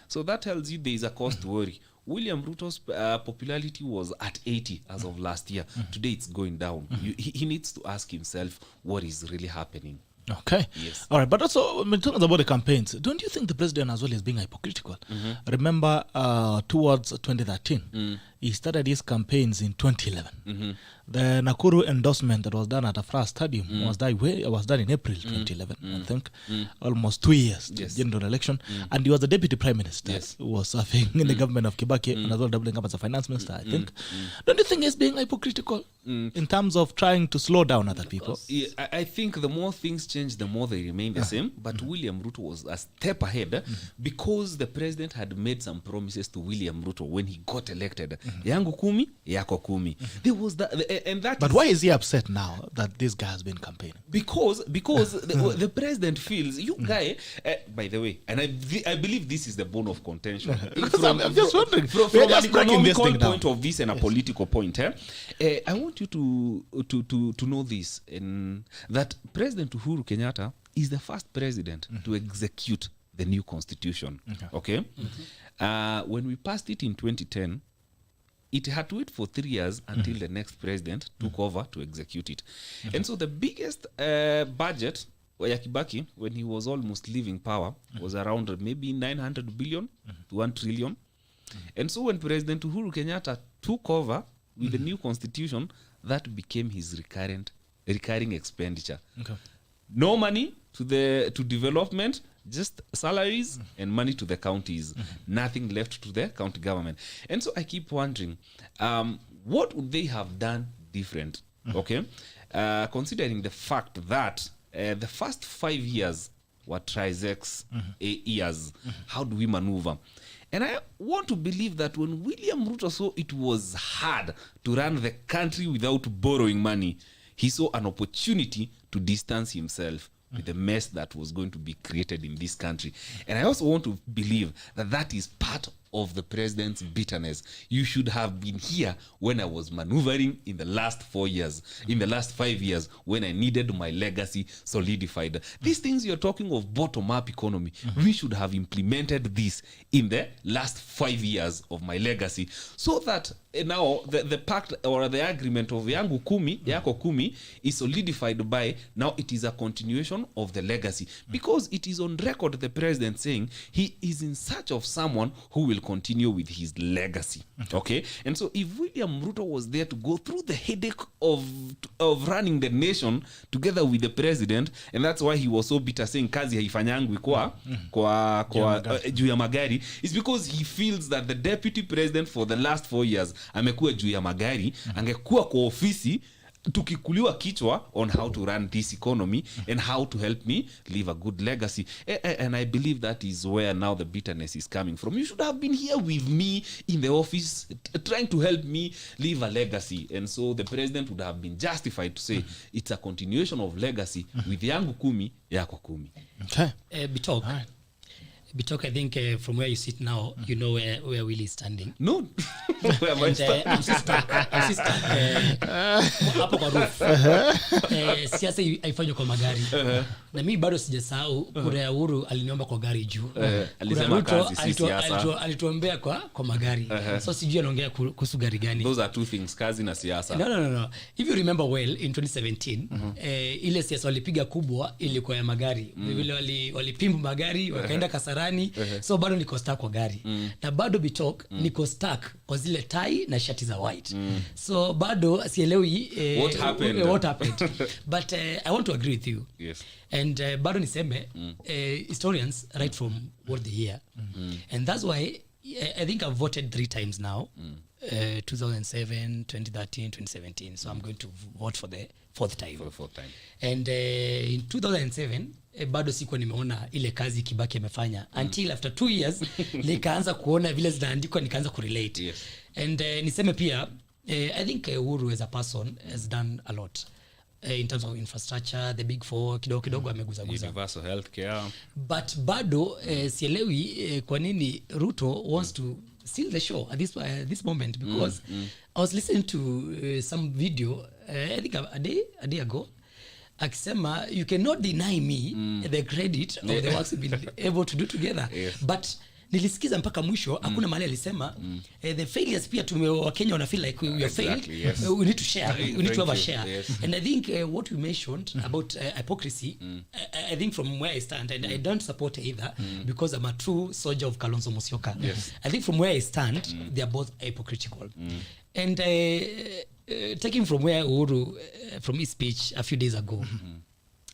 So that tells you there is a cost worry. William Ruto's popularity was at 80 as of last year. Today it's going down. He needs to ask himself what is really happening. Okay. Yes. All right. But also, when talking about the campaigns, don't you think the president as well is being hypocritical? Remember, towards 2013, he started his campaigns in 2011. The Nakuru endorsement that was done at Afra Stadium was done in April 2011, I think. Almost 2 years, the general election. And he was the deputy prime minister who was serving in the government of Kibaki and as well doubling up as a finance minister, I think. Don't you think he's being hypocritical in terms of trying to slow down other people? I think the more things change, the more they remain the same. But William Ruto was a step ahead because the president had made some promises to William Ruto when he got elected. Yangu kumi, yako kumi. There was that, and that. But why is he upset now that this guy has been campaigning? Because the president feels you guy. By the way, and I believe this is the bone of contention. I'm just wondering from an economical point of view and a political point. I want you to know this, that President Uhuru Kenyatta is the first president to execute the new constitution. Okay. When we passed it in 2010. It had to wait for 3 years until the next president took over to execute it. And so the biggest budget ya Kibaki, when he was almost leaving power, was around maybe 900 billion to 1 trillion. And so when President Uhuru Kenyatta took over with the new constitution, that became his recurring expenditure. No money to development, just salaries and money to the counties. Nothing left to the county government. And so I keep wondering, what would they have done different? Okay, considering the fact that the first 5 years were Trizex years. How do we maneuver? And I want to believe that when William Ruto saw it was hard to run the country without borrowing money, he saw an opportunity to distance himself with the mess that was going to be created in this country. And I also want to believe that that is part of the president's bitterness. You should have been here when I was maneuvering in the last 4 years, in the last 5 years, when I needed my legacy solidified. These things you're talking of bottom-up economy, we should have implemented this in the last 5 years of my legacy, so that now the pact or the agreement of yangu kumi, yako kumi, is solidified by now it is a continuation of the legacy, because it is on record the president saying he is in search of someone who will continue with his legacy. Okay, and so if William Ruto was there to go through the headache of running the nation together with the president, and that's why he was so bitter saying kazi haifanyangwi kwa juu ya magari, is because he feels that the deputy president for the last 4 years amekuwa juu ya magari, angekuwa kwa ofisi tukikuliwa kichwa on how to run this economy and how to help me leave a good legacy. And I believe that is where now the bitterness is coming from. You should have been here with me in the office trying to help me leave a legacy. And so the president would have been justified to say it's a continuation of legacy with yangu kumi, yako kumi. Okay. Bitok, I think from where you sit now, you know where Willie is standing. No. Where am I standing? I'm sister. Hapo kwa roof. Siasa haifanywi kwa magari. Na mimi bado sijasahau kura ya Uhuru aliniomba kwa gari juu. Alisema kazi si siasa. Alituombea kwa magari. So sijui anaongea kuhusu gari gani. Those are two things, kazi na siasa. No. If you remember well, in 2017, ile siasa walipiga kubwa ilikuwa ya magari. Vile walipimba magari, wakaenda Kasarani. So bado niko stuck kwa gari. Na bado Bitok niko stuck kwa zile tai na shati za white. So bado sielewi what happened. But I want to agree with you. Yes. And bado niseme historians write from what they hear. And that's why I think I've voted 3 times now. 2007, 2013, 2017. So I'm going to vote for the 4th time. For the 4th time. And in 2007 bado sikuwa nimeona ile kazi Kibaki amefanya until after 2 years nikaanza kuona vile zinaandikwa, nikaanza kurelate. Yes. And niseme pia I think Uhuru as a person has done a lot in terms of infrastructure, the big four kidogo ameguza. Universal healthcare. But bado sielewi kwa nini Ruto wants to steal the show at this moment, because I was listening to some video I think a day ago, akisema you cannot deny me the credit of the works we've been able to do together. Yes. But nilisikiza mpaka mwisho hakuna mahali alisema the failures pia wa Kenya wana feel like we are failed. Yes. We need to share, we need to have a share. Yes. And I think what you mentioned about hypocrisy, I think from where I stand, and I don't support either because I'm a true soldier of Kalonzo Musyoka. Yes. I think from where I stand, they are both hypocritical. And taking from where Uhuru from his speech a few days ago,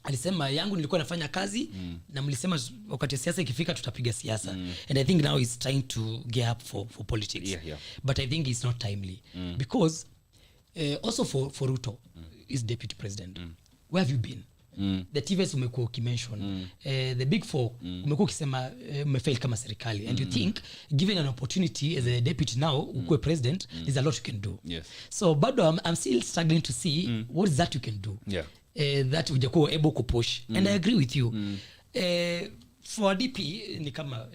alisema yangu nilikuwa nafanya kazi na mlisema wakati siasa ikifika tutapiga siasa. And I think now he's trying to gear up for politics. Yeah. But I think it's not timely because also for Ruto is deputy president. Where have you been? The TVS umekuwa ukimention the big four umekuwa ukisema umefail kama serikali, and you think given an opportunity as a deputy now ukue president, there's a lot you can do. Yes. So but I'm still struggling to see what is that you can do. Yeah. That ujakuwa able to push. And I agree with you. For DP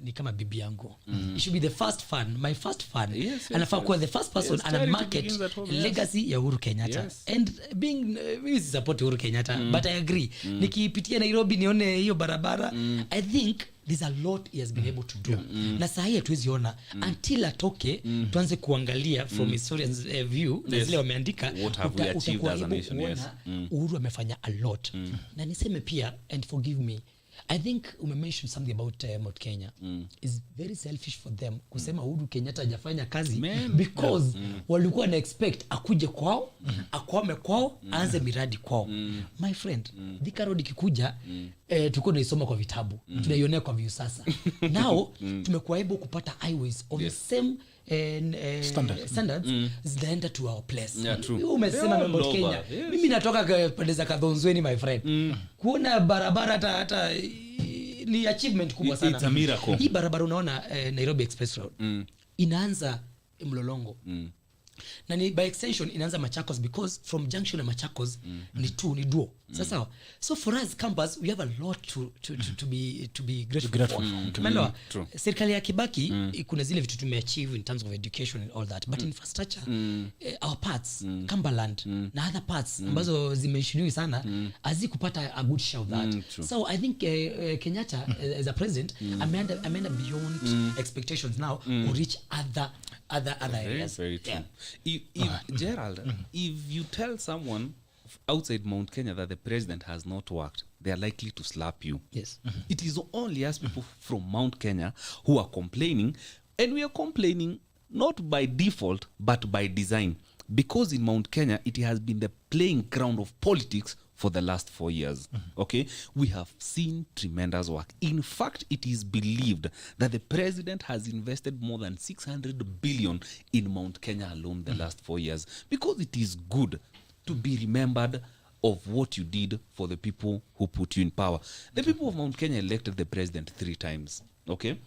ni kama bibi yangu. It should be the first fan, my first fan. Yes, Anafaa kuwa the first person and a market legacy ya Uhuru Kenyatta. Yes. And being we support Uhuru Kenyatta, but I agree. Nikipitia Nairobi nione hiyo barabara, I think there's a lot he has been able to do. Na sahi hatuwezi ona until atoke tuanze kuangalia from historians view na zile wameandika what have we achieved as a nation. Yes. Uhuru amefanya a lot. Na niseme pia, and forgive me, I think mention something about Mount Kenya. It's very selfish for them kusema Uhuru Kenyatta hajafanya kazi because walikuwa na expect akuje kwao, akwame kwao, aanze miradi kwao. My friend, Thika Road ikikuja tuko naisoma kwa vitabu, tunaionea kwa view sasa. Now tumekuwa able kupata highways of the same standards zinaenda to our place. Umesema Mount Kenya. Yes. Mimi natoka pande za Kadhonzweni, my friend. Kuona barabara hata ni achievement kubwa sana. It's a miracle. Hii barabara unaona Nairobi Express Road inaanza Mlolongo. Na ni by extension inaanza Machakos, because from junction ya Machakos ni duo. Sasa so for us campus we have a lot to be grateful for. Umeelewa? Serikali ya Kibaki kuna zile vitu tumeachieve in terms of education and all that, but infrastructure our parts Cumberland na other parts ambazo zimeshiniwi sana hazikupata a good share of that. So I think Kenyatta as a president ameenda beyond expectations now to reach other areas. Very true. If Gerald, if you tell someone outside Mount Kenya that the president has not worked, they are likely to slap you. Yes. It is only us people from Mount Kenya who are complaining, and we are complaining not by default but by design, because in Mount Kenya it has been the playing ground of politics for the last 4 years. Okay, we have seen tremendous work. In fact, it is believed that the president has invested more than 600 billion in Mount Kenya alone the last 4 years, because it is good to be remembered of what you did for the people who put you in power. The people of Mount Kenya elected the president 3 times. Okay,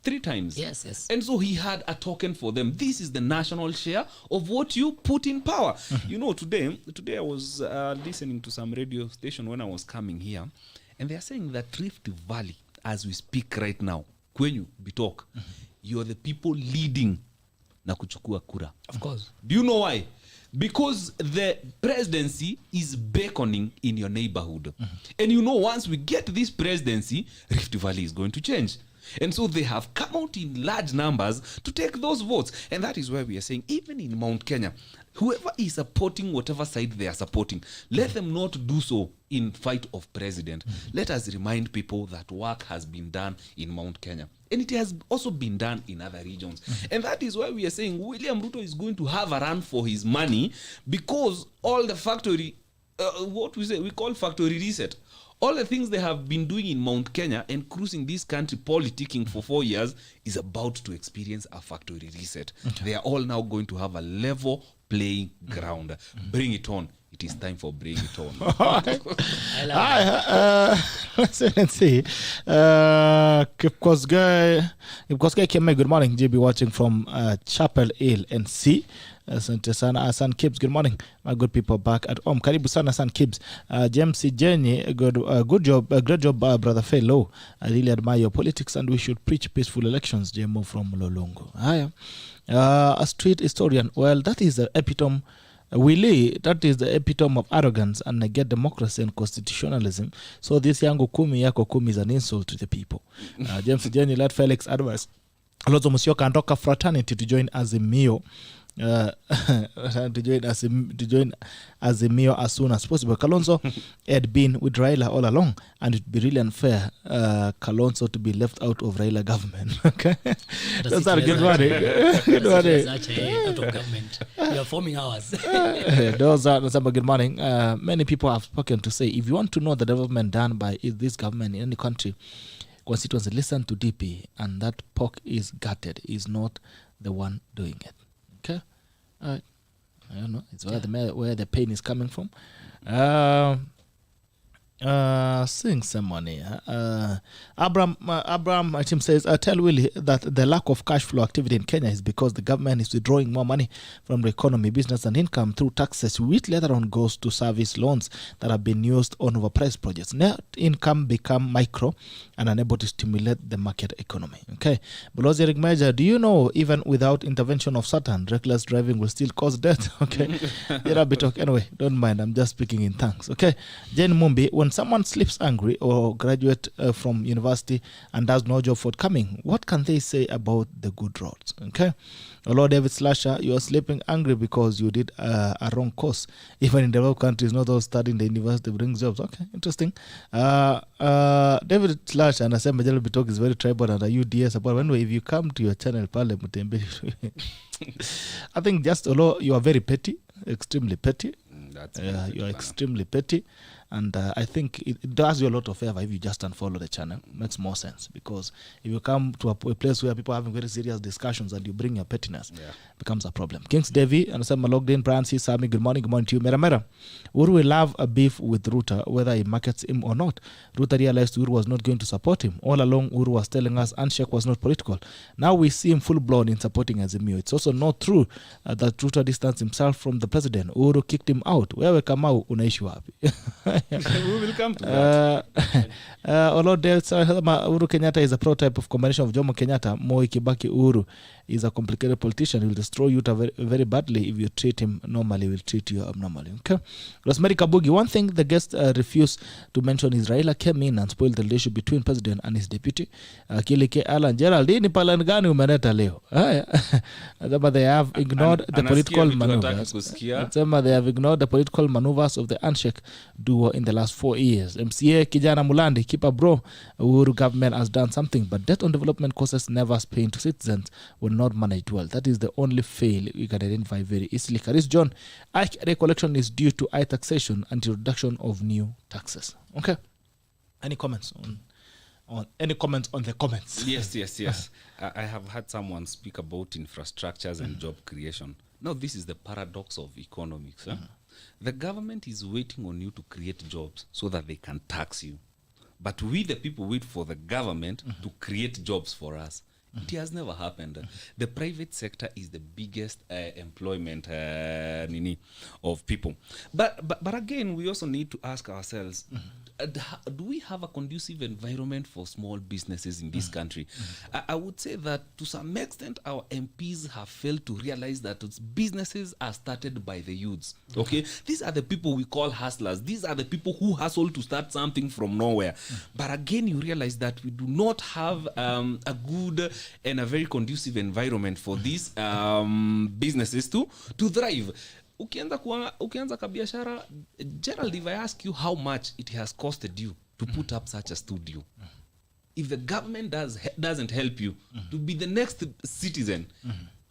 3 times. Yes. And so he had a token for them. This is the national share of what you put in power. You know, today I was listening to some radio station when I was coming here, and they are saying that Rift Valley, as we speak right now, when you be talk, you are the people leading na kuchukua kura. Of course. Do you know why? Because the presidency is beckoning in your neighborhood. And you know, once we get this presidency, Rift Valley is going to change. And so they have come out in large numbers to take those votes. And that is why we are saying, even in Mount Kenya, whoever is supporting whatever side they are supporting, let them not do so in fight of president. Let us remind people that work has been done in Mount Kenya. And it has also been done in other regions. And that is why we are saying William Ruto is going to have a run for his money, because all the factory, we call factory reset, all the things they have been doing in Mount Kenya and cruising this country politicking for 4 years is about to experience a factory reset. They are all now going to have a level playing ground. Bring it on. It is time for bring it on. Let's see. Kipkosgei Keme, good morning. JB watching from Chapel Hill NC. Asante sana San Kibbs, good morning my good people back at home. Karibu sana San Kibbs. James Jenny, good job, great job brother fellow. I really admire your politics and we should preach peaceful elections. JMO from Lolongo. Haya. A street historian, well, that is the epitome, WILLIE, that is the epitome of arrogance and negate democracy and constitutionalism. So this yangu kumi yako kumi is an insult to the people. James Jenny led FELIX advice Alonzo Musyoka and Roka fraternity to join Azimio. To join Azimio as soon as possible. Kalonzo had been with Raila all along, and it would be really unfair Kalonzo to be left out of Raila government. Okay, that's a good one. Good one. Out of government. You are forming ours. Those are good morning. Many people have spoken to say, if you want to know the development done by this government in any country, constituency, listen to DP, and that pork is gutted. Is not the one doing it. Okay, I don't know. It's where the pain is coming from. Seeing someone here. Abraham, my team says, tell Willie that the lack of cash flow activity in Kenya is because the government is withdrawing more money from the economy, business and income through taxes, which later on goes to service loans that have been used on overpriced projects. Net income become micro and unable to stimulate the market economy. Okay. Balozi Eric Major, do you know even without intervention of Satan, reckless driving will still cause death? Okay. Anyway, don't mind. I'm just speaking in tongues. Okay. Jane Mumbi, when someone sleeps angry or graduate from university and does no job forthcoming, what can they say about the good roads? Okay. Lord David Slasher, you are sleeping angry because you did a wrong course. Even in developed countries, not all studying the university brings jobs. Okay, interesting. David Slasher, and I said Majority Talk is very tribal and a UDS support. Anyway, if you come to your channel, Mutembe, I think just although you are very petty, extremely petty. You are extremely petty. And I think it does you a lot of favor if you just unfollow the channel. It makes more sense, because if you come to a place where people are having very serious discussions and you bring your pettiness, it becomes a problem. Kings Devi, and some logged in, Brian C. Sami, good morning to you. Mera. Uru will have a beef with Ruta, whether he markets him or not. Ruta realized Uru was not going to support him. All along, Uru was telling us handshake was not political. Now we see him full-blown in supporting Azimio. It's also not true that Ruta distanced himself from the president. Uru kicked him out. Wewe Kamau unaishi wapi? We will come to that. Olodel Uhuru Kenyatta is a prototype of combination of Jomo Kenyatta, Moi Kibaki. Uhuru is a complicated politician. He will destroy you very, very badly if you treat him normally. He will treat you abnormally. Okay. Rosemary Kabugi. One thing the guest refused to mention is Raila came in and spoiled the relationship between president and his deputy. Kilike Alan Gerald. Ni palan gani umeleta leo? But they have ignored the political maneuvers. They have ignored the political maneuvers of the handshake duo in the last 4 years. MCA Kijana Mulandi, keep a bro. Uhuru government has done something, but debt on development costs never paying to citizens were not managed well. That is the only fail we can identify very easily. Karis John, recollection is due to high taxation and introduction of new taxes. Okay. Any comments on any comments on the comments? Yes. I have had someone speak about infrastructures and job creation. Now, this is the paradox of economics. The government is waiting on you to create jobs so that they can tax you. But we, the people, wait for the government to create jobs for us. It has never happened. The private sector is the biggest employment of people. But again, we also need to ask ourselves, do we have a conducive environment for small businesses in this country? I would say that to some extent, our MPs have failed to realize that businesses are started by the youths. Okay, these are the people we call hustlers. These are the people who hustle to start something from nowhere. But again, you realize that we do not have a good and a very conducive environment for these businesses to thrive. Ukianza kabiashara, Gerald, if I ask you how much it has costed you to put up such a studio, if the government doesn't help you to be the next Citizen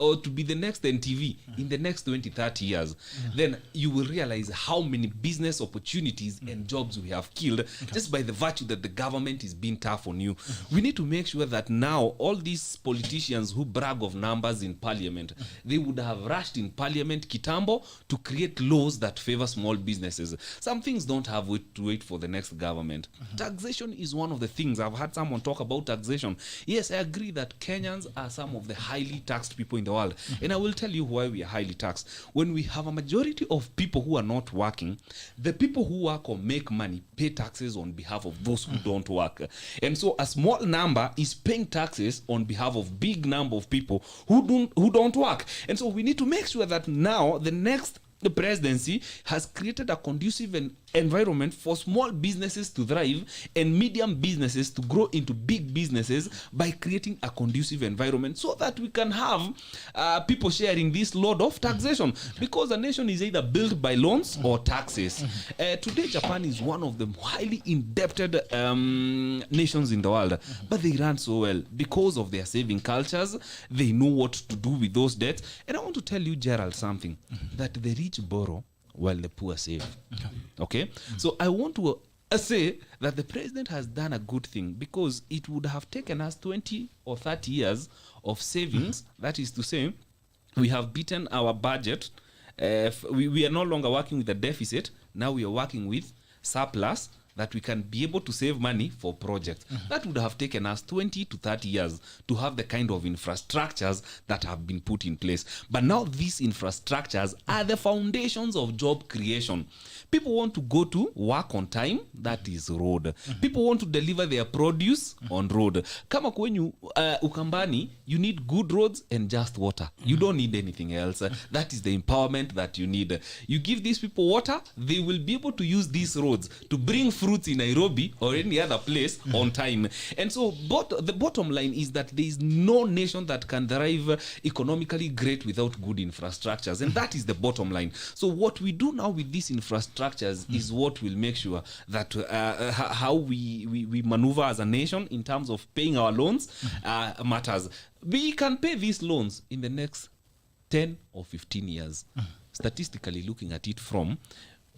or to be the next NTV in the next 20-30 years, then you will realize how many business opportunities and jobs we have killed just by the virtue that the government is being tough on you. We need to make sure that now all these politicians who brag of numbers in parliament, they would have rushed in parliament kitambo to create laws that favor small businesses. Some things don't have to wait for the next government. Taxation is one of the things. I've had someone talk about taxation. Yes, I agree that Kenyans are some of the highly taxed people in the world. And I will tell you why we are highly taxed. When we have a majority of people who are not working, the people who work or make money pay taxes on behalf of those who don't work. And so a small number is paying taxes on behalf of big number of people who don't work. And so we need to make sure that now the next presidency has created a conducive environment for small businesses to thrive and medium businesses to grow into big businesses by creating a conducive environment so that we can have people sharing this load of taxation, because a nation is either built by loans or taxes. Today, Japan is one of the highly indebted nations in the world, but they run so well because of their saving cultures. They know what to do with those debts. And I want to tell you, Gerald, something, that the rich borrow while the poor save. Okay? So I want to say that the president has done a good thing, because it would have taken us 20 or 30 years of savings. That is to say, we have beaten our budget. We are no longer working with a deficit. Now we are working with surplus, that we can be able to save money for projects. That would have taken us 20 to 30 years to have the kind of infrastructures that have been put in place. But now these infrastructures are the foundations of job creation. People want to go to work on time, that is road. People want to deliver their produce on road. Kama kwenyu Ukambani, you need good roads and just water. You don't need anything else. That is the empowerment that you need. You give these people water, they will be able to use these roads to bring fruits in Nairobi or any other place on time. And so the bottom line is that there is no nation that can thrive economically great without good infrastructures. And that is the bottom line. So what we do now with these infrastructures is what will make sure that how we maneuver as a nation in terms of paying our loans matters. We can pay these loans in the next 10 or 15 years. Statistically looking at it, from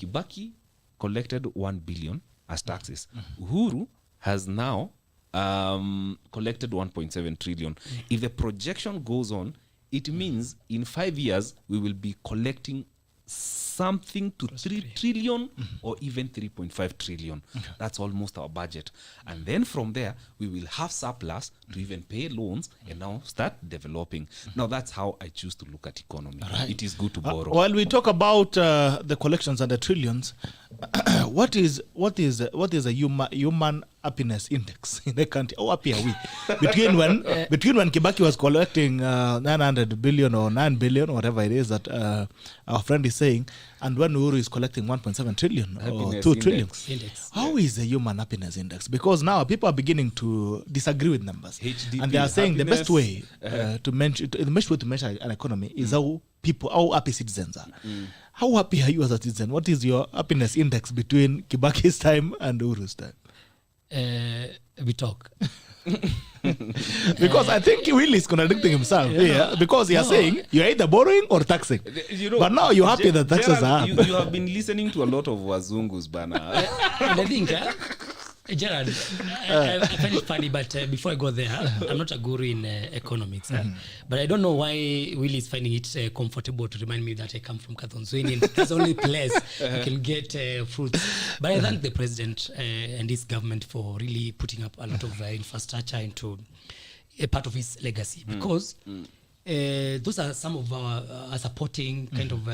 Kibaki collected 1 billion as taxes. Uhuru has now collected 1.7 trillion. If the projection goes on, it means in 5 years we will be collecting something to 3 trillion or even 3.5 trillion. That's almost our budget. And then from there, we will have surplus to even pay loans and now start developing. Now, that's how I choose to look at economy. It is good to borrow. While we talk about the collections and the trillions, what is a human happiness index in the country? How happy are we? Between when Kibaki was collecting 900 billion or 9 billion, or whatever it is that our friend is saying, and when Uhuru is collecting 1.7 trillion or 2 trillion. How is the human happiness index? Because now people are beginning to disagree with numbers. HDP, and they are saying happiness, the best way to measure an economy is how happy citizens are. How happy are you as a citizen? What is your happiness index between Kibaki's time and Uhuru's time? We talk. Because I think Willie is contradicting himself here, because he is saying you're either borrowing or taxing. But now you're happy that taxes are up. You have been listening to a lot of wazungus, bana. And I think, Gerard, I find it funny, but before I go there, I'm not a guru in economics. But I don't know why Willie is finding it comfortable to remind me that I come from Kathonsweni. That's the only place you can get fruits. But I thank the president and his government for really putting up a lot of infrastructure into a part of his legacy. Because those are some of our supporting kind of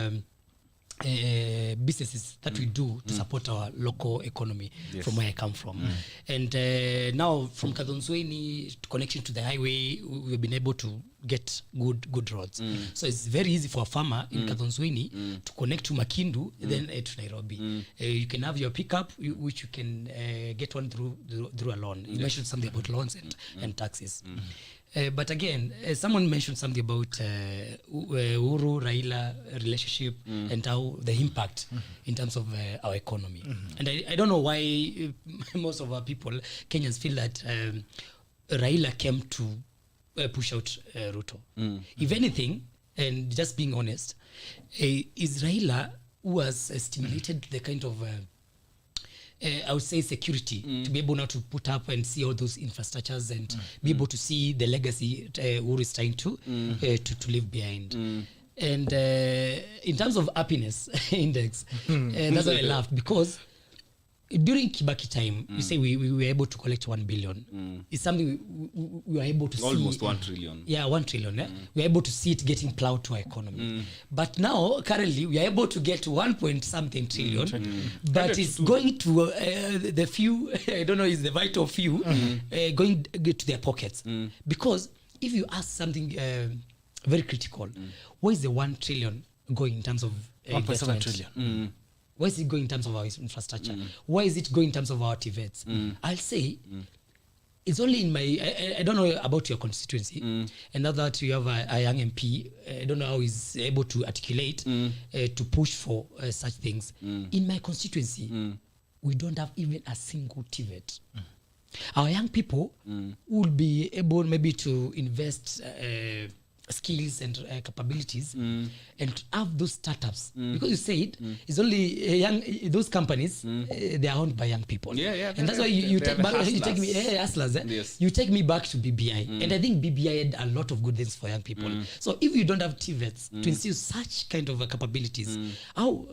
businesses that we do to support our local economy from where I come from. And now from Kathonsweni connection to the highway, we've been able to get good roads. So it's very easy for a farmer in Kathonsweni to connect to Makindu, then to Nairobi. You can have your pickup, which you can get one through a loan. You mentioned something about loans and taxes. But again, someone mentioned something about Uhuru Raila relationship and how the impact in terms of our economy. And I don't know why most of our people, Kenyans, feel that Raila came to push out Ruto. If anything, and just being honest, is Raila who has stimulated the kind of I would say security to be able now to put up and see all those infrastructures and be able to see the legacy Uhuru is trying to leave behind. And in terms of happiness index, that's why I laughed, because during Kibaki time, you say we were able to collect 1 billion. It's something we were able to see. Almost 1 trillion. Yeah, 1 trillion. We are able to see it getting plowed to our economy. But now, currently, we are able to get 1 point something trillion. But it's going to the few, I don't know, is the vital few, going to their pockets. Because if you ask something very critical, where is the 1 trillion going in terms of 1.7 trillion? Where is it going in terms of our infrastructure? Where is it going in terms of our TVETs? I'll say it's only in my... I don't know about your constituency. And now that you have a young MP, I don't know how he's able to articulate to push for such things. In my constituency, we don't have even a single TVET. Our young people will be able maybe to invest skills and capabilities and have those startups, because you said it's only those companies they are owned by young people, and that's why you take me hustlers, you take me back to BBI, and I think BBI had a lot of good things for young people. So if you don't have TVETs to instill such kind of capabilities, how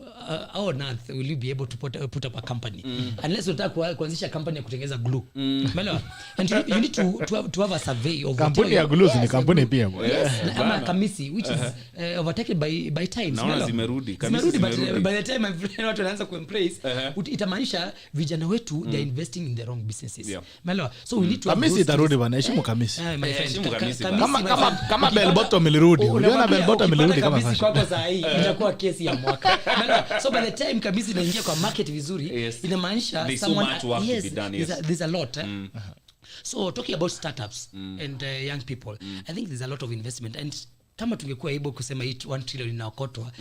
on earth will you be able to put up a company unless unataka kuanzisha company ya kutengeneza glue? Umeelewa? And you need to have a survey of kampuni ya glue ni kampuni pia ama kamisi, which is overtaken by times. Naona zimerudi but by the time watu wanaanza kuembrace, itamaanisha vijana wetu they are investing in the wrong businesses. Umeelewa? So we need to kamisi itarudi bana, heshimu kamisi. Kama bell bottom ilirudi. Uliona bell bottom ilirudi kama kamisi kwako saa hii itakuwa kesi ya mwaka. Umeelewa? So by the time kamisi inaingia kwa market vizuri, inamaanisha someone there's a lot. So talking about startups and young people, I think there's a lot of investment, and kama tungekuwa able kusema 1 trillion inaokotwa,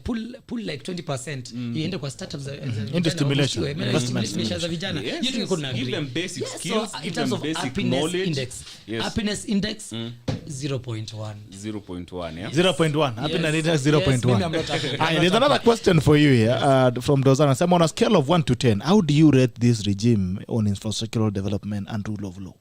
pull like 20% iende kwa startups into stimulation za vijana, you tungekuwa na give them basic skills, in terms of happiness index 0.1 happiness index 0.1. There's another question for you here from Dozana. Some on a scale of 1 to 10, how do you rate this regime on infrastructural development and rule of law?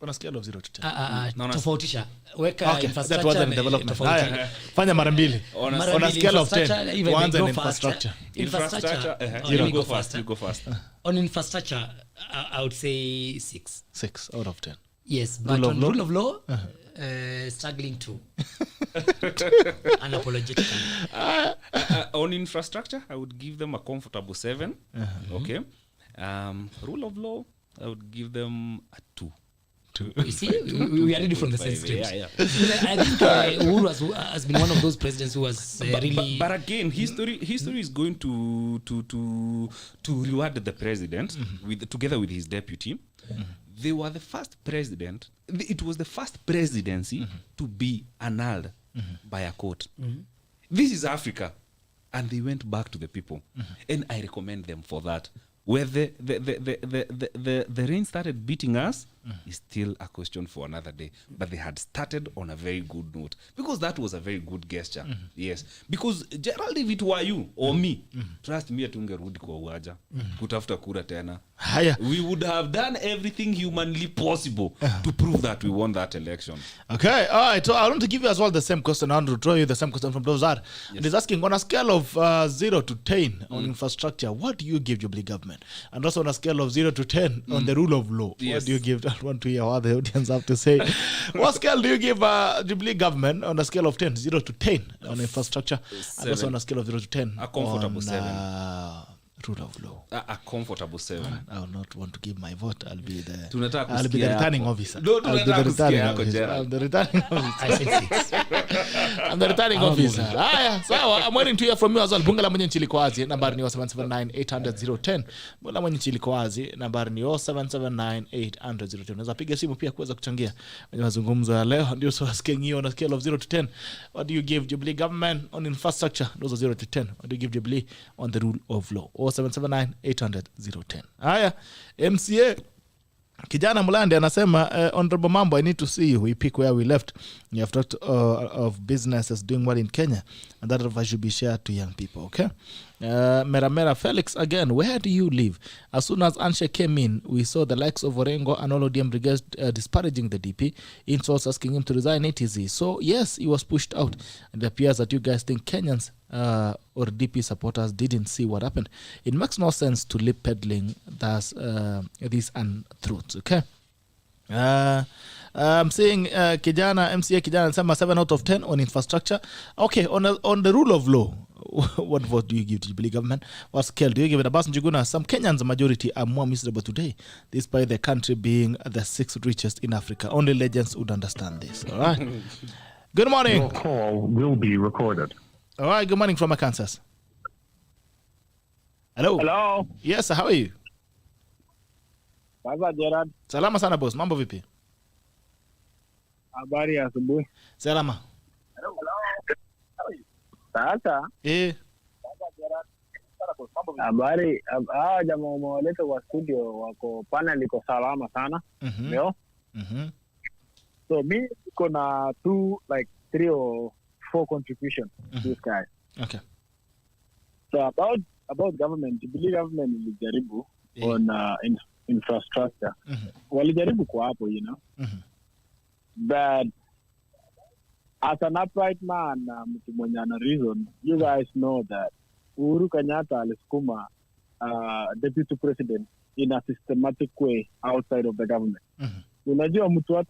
On a scale of 0 to 10. Tofautisha weka Okay, infrastructure that was development. Haya, fanya mara mbili. On a scale of 10, tuanze na infrastructure. You go first. You go first. On infrastructure, I would say 6. 6 out of 10. Yes, but on rule of law, struggling to. Unapologetically. On infrastructure, I would give them a comfortable 7. Okay. Rule of law, I would give them a 2. You see, we are ready from the same script. Yeah. I think Uhuru has been one of those presidents who was really. But again, history is going to reward the president together with his deputy. They were the first president. It was the first presidency to be annulled by a court. This is Africa, and they went back to the people, and I recommend them for that. Where the rain started beating us is still a question for another day. But they had started on a very good note, because that was a very good gesture. Yes, because Gerald, if it were you or me, trust me, atungerudi kwa uwanja kutafuta kura tena. We would have done everything humanly possible to prove that we won that election. Okay, all right. So I want to give you as well the same question. I want to throw you the same question from Dozar. Yes. He's asking, on a scale of 0 to 10 on infrastructure, what do you give Jubilee government? And also on a scale of 0 to 10 on the rule of law, what do you give? I want to hear what the audience have to say. What scale do you give Jubilee government on a scale of 10? 0 to 10 on infrastructure, 7. And also on a scale of 0 to 10 a comfortable on, 7. Rule of law. A comfortable 7. I will not want to give my vote. I'll be the returning officer. No, I'll be the returning officer. I'm the returning officer. I said 6. I'm the returning officer. Haya, sawa. I'm waiting to hear from you as well. Bunga la mwenye nchini kwa wazi, nambari ni 0779-800-010. Bunga la mwenye nchini kwa wazi, nambari ni 0779-800-010. Unaweza piga simu pia kuweza kuchangia kwenye mazungumzo ya leo. Ndio so asking you on a scale of 0 to 10. What do you give Jubilee government on infrastructure? Those are 0 to 10. What do you give Jubilee on the rule of law? 0779-800-010. Haya, MCA Kijana Mulande anasema, Honorable Mambo, I need to see you. We pick where we left. You have talked of businesses doing well in Kenya, and that advice should be shared to young people, okay? Mera Felix again, where do you live? As soon as Anshe came in, we saw the likes of Orengo and all ODM brigades disparaging the DP, insults asking him to resign ATZ. So yes, he was pushed out. And it appears that you guys think Kenyans or DP supporters didn't see what happened. It makes no sense to lip peddling these untruths, okay? I'm saying MCA Kijana Sama 7 out of 10 on infrastructure. Okay, on the rule of law, what vote do you give to Jubilee government? What scale do you give it? Abbas Njuguna, some Kenyans, majority, are more miserable today, despite the country being the 6th richest in Africa. Only legends would understand this. All right. Good morning. Your call will be recorded. All right. Good morning from Kansas. Hello. Hello. Yes, how are you? Sasa Gerard. Salama sana boss. Mambo vipi? Habari ya asubuhi. Salama. Hello. Sasa. Habari, jamaa umewaleta kwa studio wako panel iko salama sana. Ndio? So me iko na 3 or 4 contributions to this guy. Okay. So about government, Jubilee government ilijaribu on infrastructure. Walijaribu kwa hapo, you know. But as an upright man, mtu mwenye ana reason, you guys know that Uhuru Kenyatta alisukuma deputy president in a systematic way outside of the government. Unajua mtu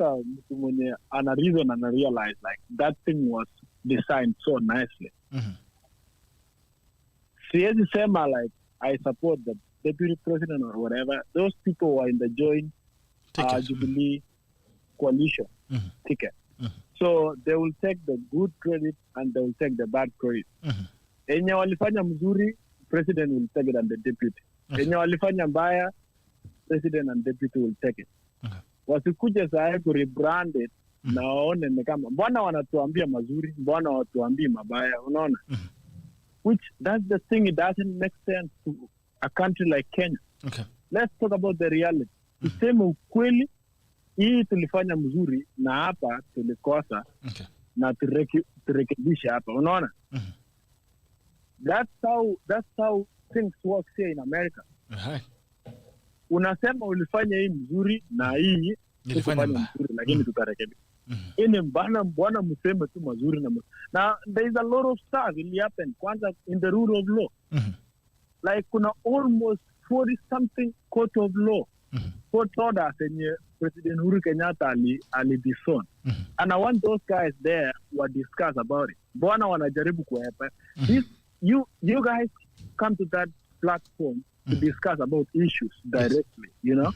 mwenye ana reason and realize like that thing was designed so nicely. Siwezi sema like I support the deputy president or whatever. Those people were in the joint Jubilee coalition ticket. So they will take the good credit and they will take the bad credit. Enye walifanya mzuri, president will take it and the deputy. Enye walifanya mbaya, president and deputy will take it. Wasikuje saa ku rebrand it na waone ni kama mbona wanatuambia mazuri, mbona watuambii mabaya, unaona? Which that's the thing, it doesn't make sense to a country like Kenya. Okay. Let's talk about the reality. Tuseme ukweli, hii tulifanya mzuri na hapa tulikosa. Okay. Na turekebisha hapa, unaona? That's how things work here in America. Right. Unasema ulifanya hii mzuri na hii Ilifanya mbaya. mzuri lakini tutarekebisha. Ini bwana mseme tu mazuri na there is a lot of stuff will happen kwanza in the rule of law. Like kuna almost 40 something court of law. Court orders yenye President Uhuru Kenyatta ali disown. And I want those guys there who discuss about it. Bwana wanajaribu kuepa. You guys come to that platform to discuss about issues directly, you know?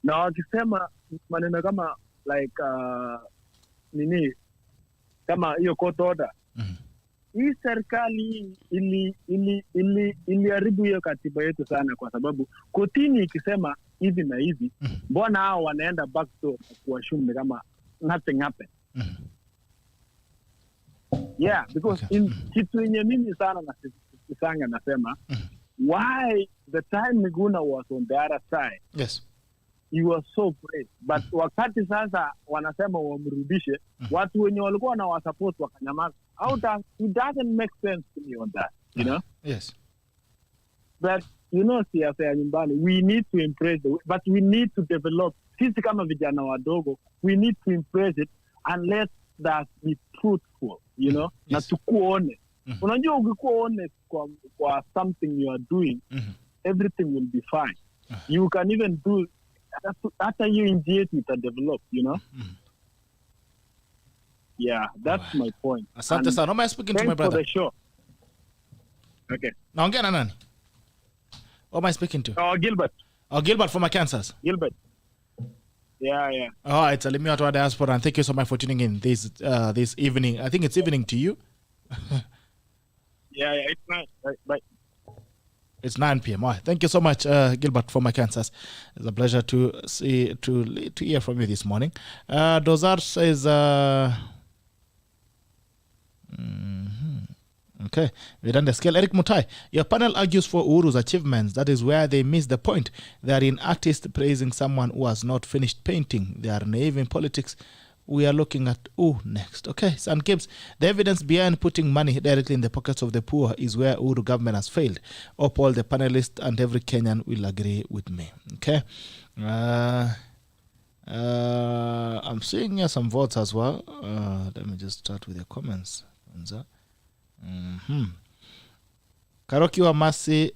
Na wakisema maneno kama like kama hiyo court order. Hii serikali iliharibu hiyo katiba yetu sana kwa sababu kotini ikisema hivi na hivi, mbona hao wanaenda back to kuassume kama nothing happened. Yeah, because in kitu yenye mimi sana na nasema why the time Miguna was on the other side. Yes. He was so great. But wakati sasa wanasema wamrudishe, watu wenye walikuwa na wasupport wakanyamaza. It doesn't make sense to me on that, you know? Yes. But, you know, siasa ya nyumbani, we need to embrace but we need to develop. Sisi kama vijana wadogo, we need to embrace it and let that be truthful, you know? Na tukuone. Unajua ukikuwa honest kwa something you are doing, everything will be fine. You can even do after you engage with a develop, you know? Yeah, that's my point. Asante sana. Am I speaking to my brother? For the show. Okay. Naongea na nani? Who am I speaking to? Gilbert. Gilbert from Kansas. Gilbert. Yeah. All right, Salimi Watu wa Diaspora, and thank you so much for tuning in this evening. I think it's evening to you. Yeah, it's nice. Bye. It's 9 p.m. All right. Thank you so much, Gilbert from Kansas. It's a pleasure to hear from you this morning. Dozar says, okay, we done the scale. Eric Mutai, your panel argues for Uhuru's achievements. That is where they miss the point. They are in artists praising someone who has not finished painting. They are naive in politics. We are looking at next. Okay, San Gibbs, the evidence behind putting money directly in the pockets of the poor is where Uhuru government has failed. All the panelists and every Kenyan will agree with me. Okay. I'm seeing here some votes as well. Let me just start with the comments. Karoki wa Masi,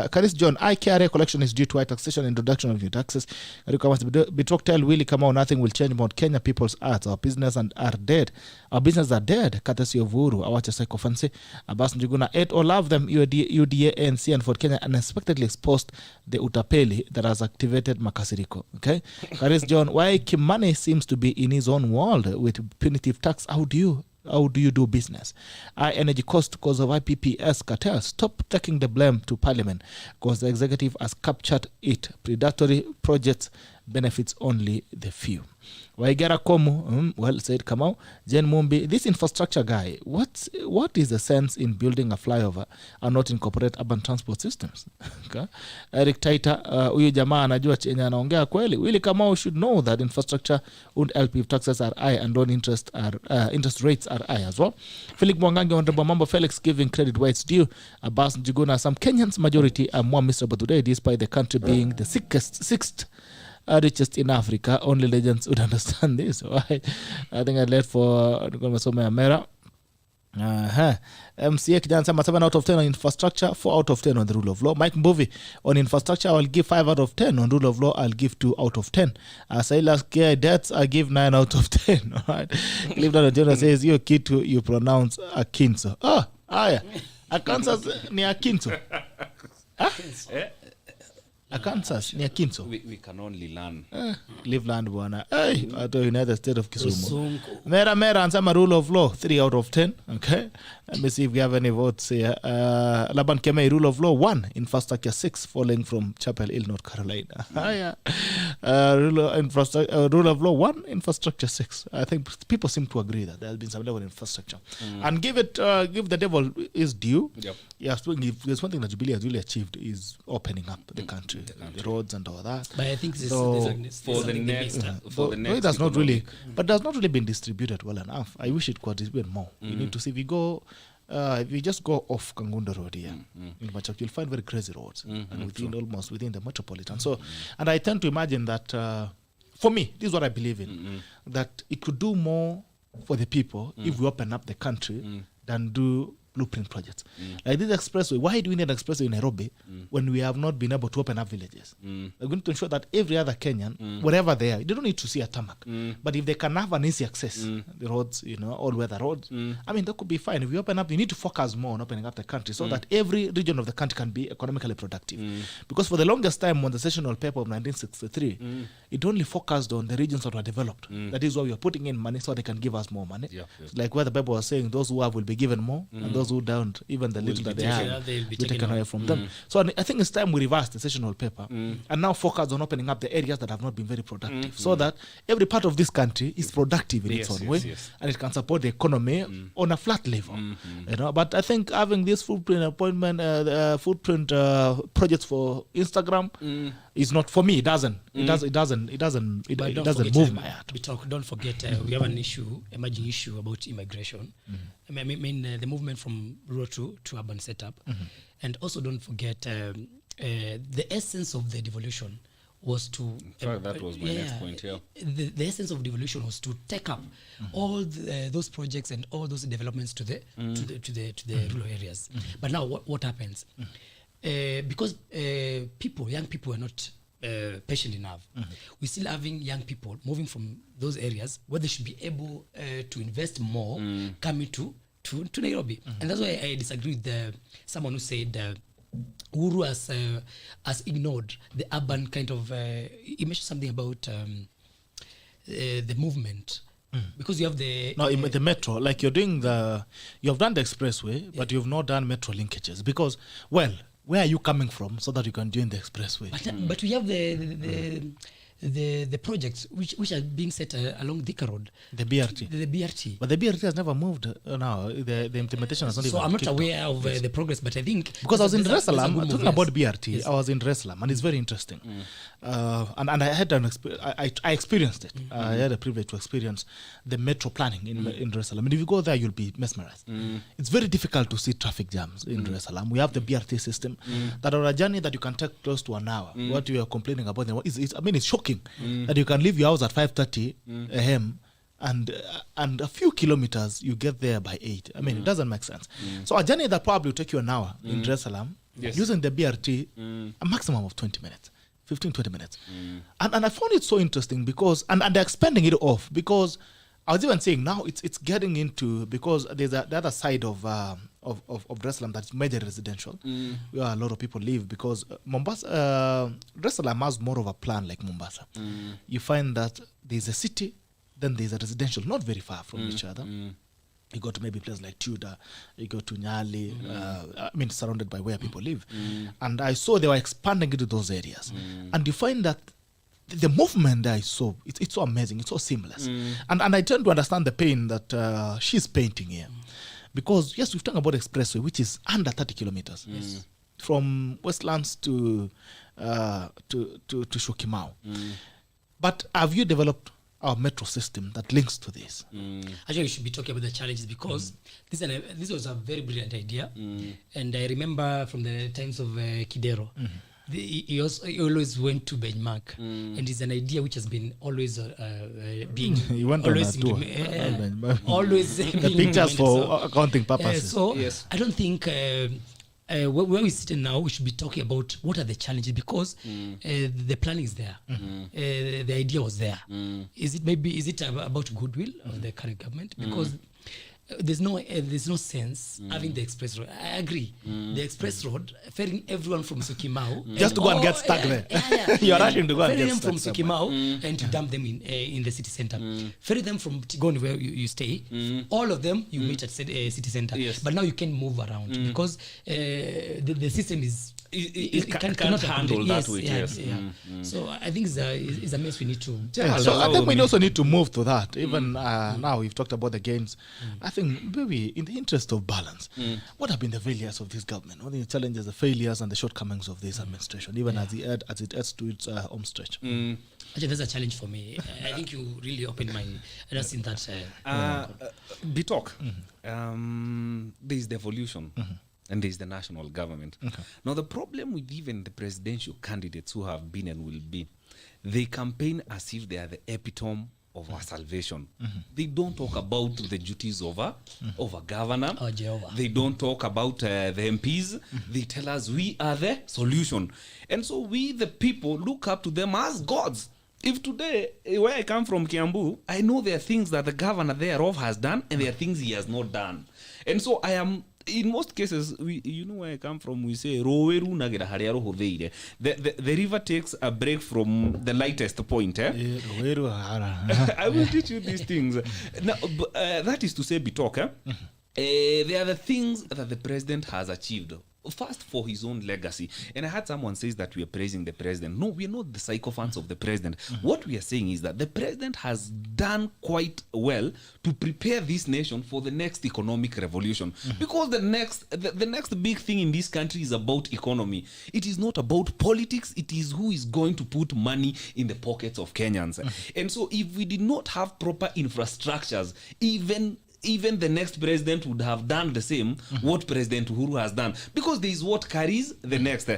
Karis John, KRA collection is due to high taxation and introduction of new taxes. Karoki wa Masi, Bitrok tell Willie KAMAU nothing will change about Kenya people's arts. Our business are dead. Our business are dead. Courtesy of Uhuru. Awacha Psycho Fancy. Abbas Njuguna ate or love them. UDA, ANC and Ford Kenya unexpectedly exposed the utapeli that has activated Makasiriko. Okay? Karis John, why Kimani seems to be in his own world with punitive tax. How do you do business? Energy cost because of IPPS cartel. Stop taking the blame to parliament because the executive has captured it. Predatory projects benefits only the few. Waigera Komu, well said KAMAU. Jen Mumbi, this infrastructure guy, what is the sense in building a flyover and not incorporate urban transport systems? Okay. Eric Taita, huyu jamaa anajua chenye anaongea kweli. Willie KAMAU should know that infrastructure won't help if taxes are high and loan interest rates are high as well. Felix Mwangangi, Honorable Mambo Felix giving credit where it's due. Abbas Njuguna, some Kenyans majority are more miserable today despite the country being the sixth richest in Africa. Only legends would understand this. Right? I think I left for Masome Amera. MCA Kijana Sama 7 out of 10 on infrastructure, 4 out of 10 on the rule of law. Mike Mbuvi, on infrastructure I'll give 5 out of 10. On rule of law I'll give 2 out of 10. Silas K. Debts I give 9 out of 10. Alright. Cleveland Jonah says you kitu you pronounce Akinso. Yeah. Akansas ni Akinso. Kansas ni Akinso. We can only learn. Cleveland bwana. Ato United State of Kisumu. Mera ansama rule of law 3 out of 10. Okay. Let me see if we have any votes here. Laban Kemei, rule of law 1, infrastructure 6, falling from Chapel Hill, North Carolina. Rule of law 1, infrastructure 6. I think people seem to agree that there has been some level of infrastructure. And give the devil his due. Yep. Yeah, there's one thing that Jubilee has really achieved is opening up the country, the roads and all that. But I think this for the next it has not really, but it has not really been distributed well enough. I wish it could distribute more. You need to see if we go if you just go off Kangundo Road here in Machak, you'll find very crazy roads and within the metropolitan. So, and I tend to imagine that for me, this is what I believe in, that it could do more for the people if we open up the country than do blueprint projects. Like this expressway, why do we need an expressway in Nairobi when we have not been able to open up villages? We're going to ensure that every other Kenyan, wherever they are, they don't need to see a tarmac. But if they can have an easy access, the roads, all-weather roads, I mean, that could be fine. If we open up, we need to focus more on opening up the country so that every region of the country can be economically productive. Because for the longest time on the sessional paper of 1963, it only focused on the regions that were developed. That is why we are putting in money so they can give us more money. Like where the paper was saying, those who have will be given more, and those who don't, even the little that they have, will be taken away from them. So I think it's time we reverse the sessional paper and now focus on opening up the areas that have not been very productive, so that every part of this country is productive in its own way, and it can support the economy on a flat level. But I think having this footprint projects for Instagram is not for me. It doesn't move my heart. Don't forget, we have an emerging issue about immigration. I mean, the movement from rural to urban setup, and also don't forget the essence of the devolution was to. That was my next point. The essence of devolution was to take up all those projects and all those developments to the rural areas. But now, what happens? Because young people are not patient enough. We're still having young people moving from those areas where they should be able to invest more coming to Nairobi. And that's why I disagree with someone who said Uhuru has ignored the urban kind of he mentioned something about the movement. Because you have the metro, like you have done the expressway, but you've not done metro linkages. Because, well, where are you coming from so that you can join the expressway? But we have the projects which are being set along Thika Road. The BRT. The BRT. But the BRT has never moved now. The implementation has not even. So I'm not aware of the progress, but I think because I was in Dar es Salaam talking about BRT. I was in Dar es Salaam, and it's very interesting. And I had I experienced it. I had a privilege to experience the metro planning in Dar es Salaam. And if you go there, you'll be mesmerized. It's very difficult to see traffic jams in Dar es Salaam. We have the BRT system that on a journey that you can take close to an hour. What you are complaining about it's shocking that you can leave your house at 5:30 a.m. and a few kilometers you get there by 8. I mean, it doesn't make sense. So a journey that probably will take you an hour in Dar es Salaam, using the BRT, a maximum of 20 minutes. 15-20 minutes. And I found it so interesting because and they're expanding it off because I was even saying now it's getting into, because there's the other side of Dar es Salaam that's major residential where a lot of people live, because Mombasa, Dar es Salaam has more of a plan like Mombasa. You find that there's a city, then there's a residential not very far from each other. You go to maybe places like Tudor, you go to Nyali, surrounded by where people live. And I saw they were expanding into those areas. And you find that the movement I saw, it's so amazing, it's so seamless. And I tend to understand the pain that she's painting here. Because, yes, we've talked about expressway, which is under 30 kilometers. From Westlands to Shokimau. But have you developed our metro system that links to this? Actually, we should be talking about the challenges because this was a very brilliant idea. And I remember from the times of Kidero, he always went to benchmark, and it's an idea which has been always being he went always on a tour. Always the pictures for accounting purposes. I don't think where we sit now, we should be talking about what are the challenges, because the planning is there, the idea was there. Is it about goodwill of the current government? Because there's no sense having the express road. I agree. The express road ferrying everyone from Sukimau just to go and get stuck there. You're rushing to go and get stuck from Sukimau and to dump them in the city center. Ferry them from Tigoni where you stay. All of them you meet at city center. But now you can move around because the system is it cannot can't handle that yes, weight. yeah, Yes. yeah. So I think it's a mess we need to. Yeah, so I think we also need to move to that. Even now we've talked about the gains. I think maybe in the interest of balance, what have been the failures of this government? What are the challenges, the failures and the shortcomings of this administration, even as it adds to its home stretch? Actually, that's a challenge for me. I think you really opened my address in that. Bitok, there is the evolution and there is the national government. Now, the problem with even the presidential candidates who have been and will be, they campaign as if they are the epitome of our salvation. They don't talk about the duties of a governor. Oh, Jehovah. They don't talk about the MPs. They tell us we are the solution. And so we, the people, look up to them as gods. If today, where I come from, Kiambu, I know there are things that the governor thereof has done and there are things he has not done. And so I am, in most cases, you know where I come from, we say, the river takes a break from the lightest point. I will teach you these things. Now, that is to say, Bitok, there are the things that the president has achieved. First, for his own legacy. And I heard someone says that we are praising the president. No, we are not the sycophants of the president. What we are saying is that the president has done quite well to prepare this nation for the next economic revolution. Because the next big thing in this country is about economy. It is not about politics. It is who is going to put money in the pockets of Kenyans. And so if we did not have proper infrastructures, even the next president would have done the same what President Uhuru has done, because there is what carries the next.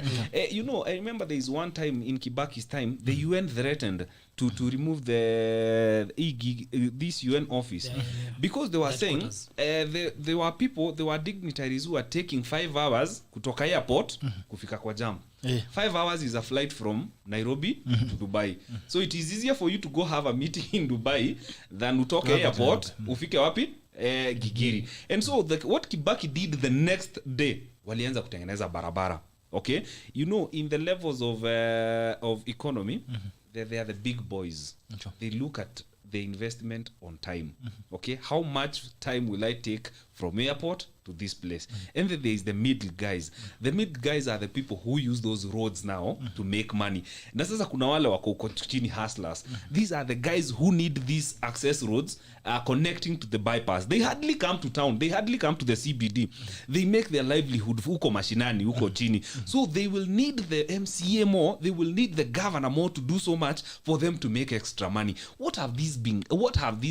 You know, I remember there is one time in Kibaki's time, the UN threatened to remove this UN office because they were saying there were people, there were dignitaries who were taking 5 hours kutoka airport kufika kwa jam. 5 hours is a flight from Nairobi to Dubai. So it is easier for you to go have a meeting in Dubai than utoke airport ufike wapi? Gigiri. And so what Kibaki did the next day, walianza kutengeneza barabara. Okay? You know, in the levels of economy, they are the big boys. They look at the investment on time. Okay? How much time will I take from airport to this place? And then there is the middle guys. The middle guys are the people who use those roads now to make money. Na sasa kuna wale wako uko chini hustlers. These are the guys who need these access roads connecting to the bypass. They hardly come to town. They hardly come to the CBD. They make their livelihood huko mashinani, huko chini. So they will need the MCA more. They will need the governor more to do so much for them to make extra money. What have these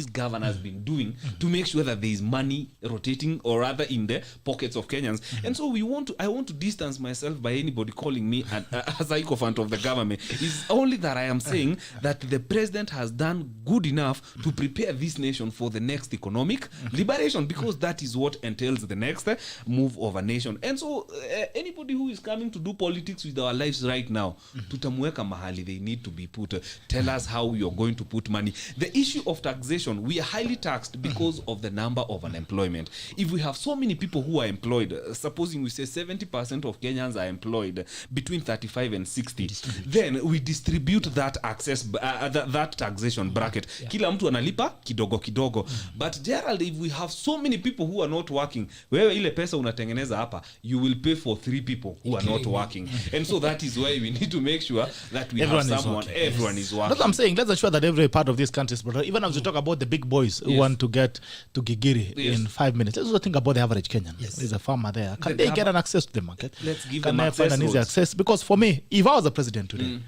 governors been doing to make sure that there is money rotating, or rather in the pockets of Kenyans? And so I want to distance myself by anybody calling me a sycophant of the government. It's only that I am saying that the president has done good enough to prepare this nation for the next economic liberation, because that is what entails the next move of a nation. And so anybody who is coming to do politics with our lives right now, tutamweka mahali they need to be put. Tell us how you're going to put money. The issue of taxation, we are highly taxed because of the number of unemployment. If we have so many people who are employed, supposing we say 70% of Kenyans are employed between 35 and 60, then we distribute that access, that taxation bracket. Kila mtu analipa kidogo kidogo. But Gerald, if we have so many people who are not working, wewe ile pesa unatengeneza hapa, you will pay for 3 people who are not working. And so that is why we need to make sure that we everyone is working. That's what I'm saying. Let's ensure that every part of this country is better. Even as we talk about the big boys who want to get to Gigiri in 5 minutes, let's also think about the average Kenyan. There's a farmer there. Can they get an access to the market? Let's give Can them they find an easy access? Because for me, if I was the president today,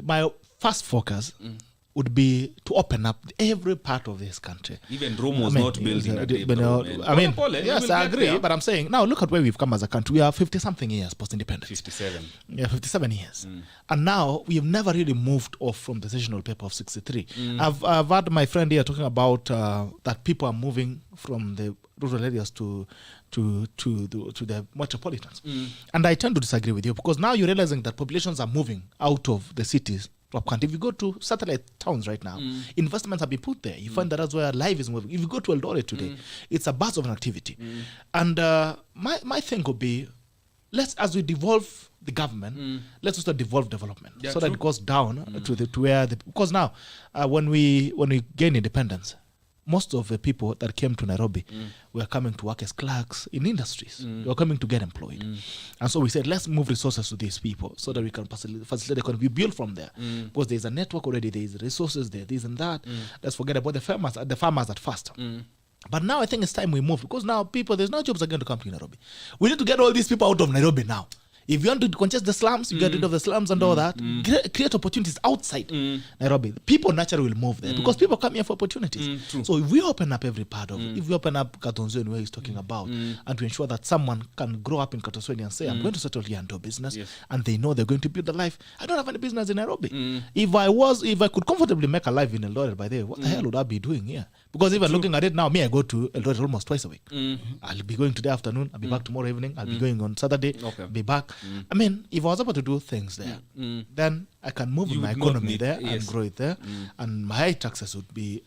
my first focus would be to open up every part of this country. Even Rome was not built in a day. Yes, I agree. But I'm saying, now look at where we've come as a country. We are 50-something years post-independence. 57. Yeah, 57 years. And now we have never really moved off from the sessional paper of 63. I've had my friend here talking about that people are moving from the rural areas to the metropolitans. And I tend to disagree with you, because now you're realizing that populations are moving out of the cities. If you go to satellite towns right now, investments have been put there. You find that that's where life is moving. If you go to Eldoret today, it's a buzz of an activity. And my thing would be, as we devolve the government, let's also devolve development, so that it goes down to where because now when we gain independence, most of the people that came to Nairobi were coming to work as clerks in industries. They were coming to get employed. And so we said, let's move resources to these people so that we can facilitate the economy. We build from there. Because there's a network already, there's resources there, this and that. Let's forget about the farmers at first. But now I think it's time we move, because now there's no jobs are going to come to Nairobi. We need to get all these people out of Nairobi now. If you want to congest the slums, you get rid of the slums and all that. Create opportunities outside Nairobi. People naturally will move there because people come here for opportunities. So if we open up every part of it, if we open up Katonzweni where he's talking about, and to ensure that someone can grow up in Katonzweni and say, I'm going to settle here and do business, and they know they're going to build a life. I don't have any business in Nairobi. If I could comfortably make a life in Eldoret, by the way, what the hell would I be doing here? Because even looking at it now, I go to Eldoret almost twice a week. I'll be going today afternoon, I'll be back tomorrow evening, I'll be going on Saturday, be back. I mean, if I was able to do things there, then I can move my economy there and grow it there, and my high taxes